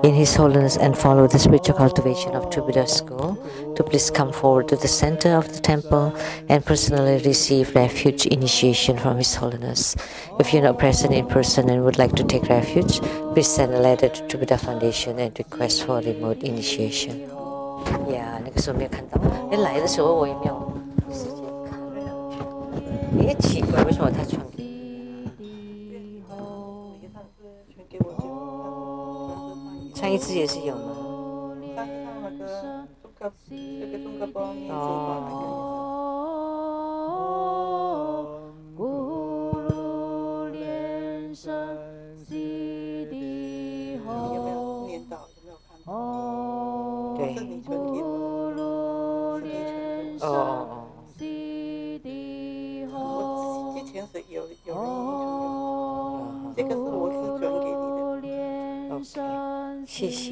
B: in His Holiness and follow the spiritual cultivation of True Buddha School to please come forward to the center of the temple and personally receive refuge initiation from His Holiness. If you're not present in person and would like to take refuge, please send a letter to True Buddha Foundation and request for remote initiation. 呀，那个时候没有看到，你来的时候我也没有时间看。也奇怪，为什么他传给你？上一次也是有吗？对。
H: 我之前是有人已经传给我，这个是我是转给你的。
B: OK， 谢谢。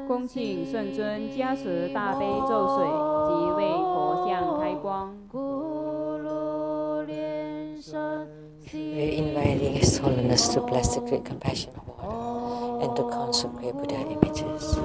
A: 恭请圣尊加持大悲咒水及为佛像开光。
B: We're inviting His Holiness to bless the Great Compassion Water and to consecrate Buddha images.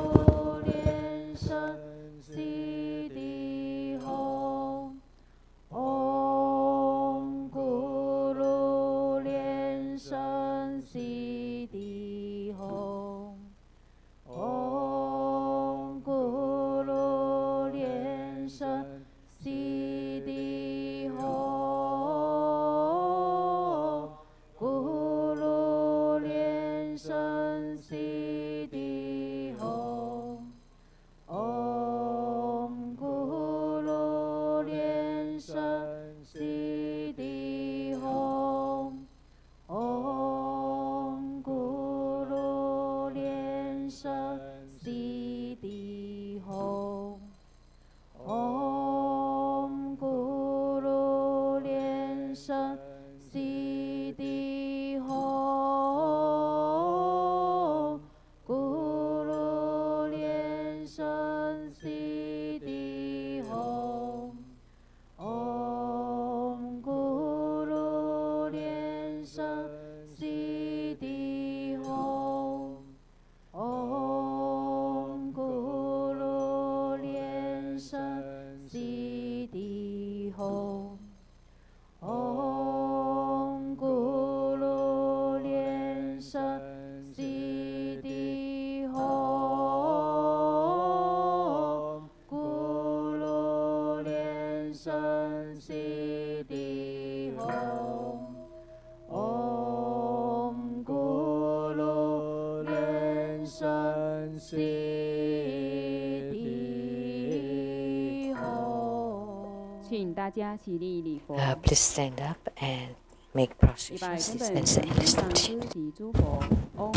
B: Please stand up and make prostrations and say endless devotion.
A: 诸佛，嗡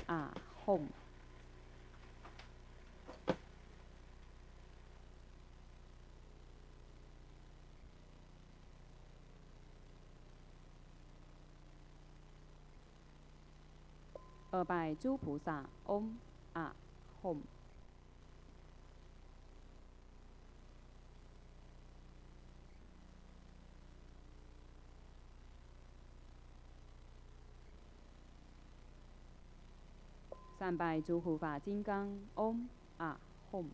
A: 啊吽。拜诸菩萨，Om Ah Hom。3拜诸护法金刚，Om Ah Hom。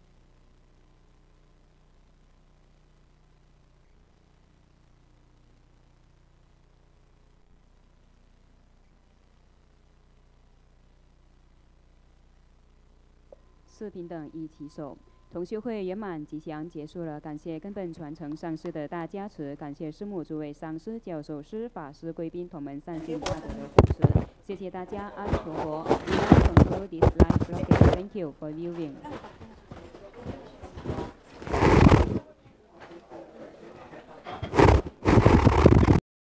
A: 4平等一起手。同修会圆满吉祥结束了，感谢根本传承上师的大加持，感谢师母诸位上师、教授师、法师、贵宾同门善心大德的护持，谢谢大家，阿弥陀佛。We now conclude this live broadcast. Thank you for viewing.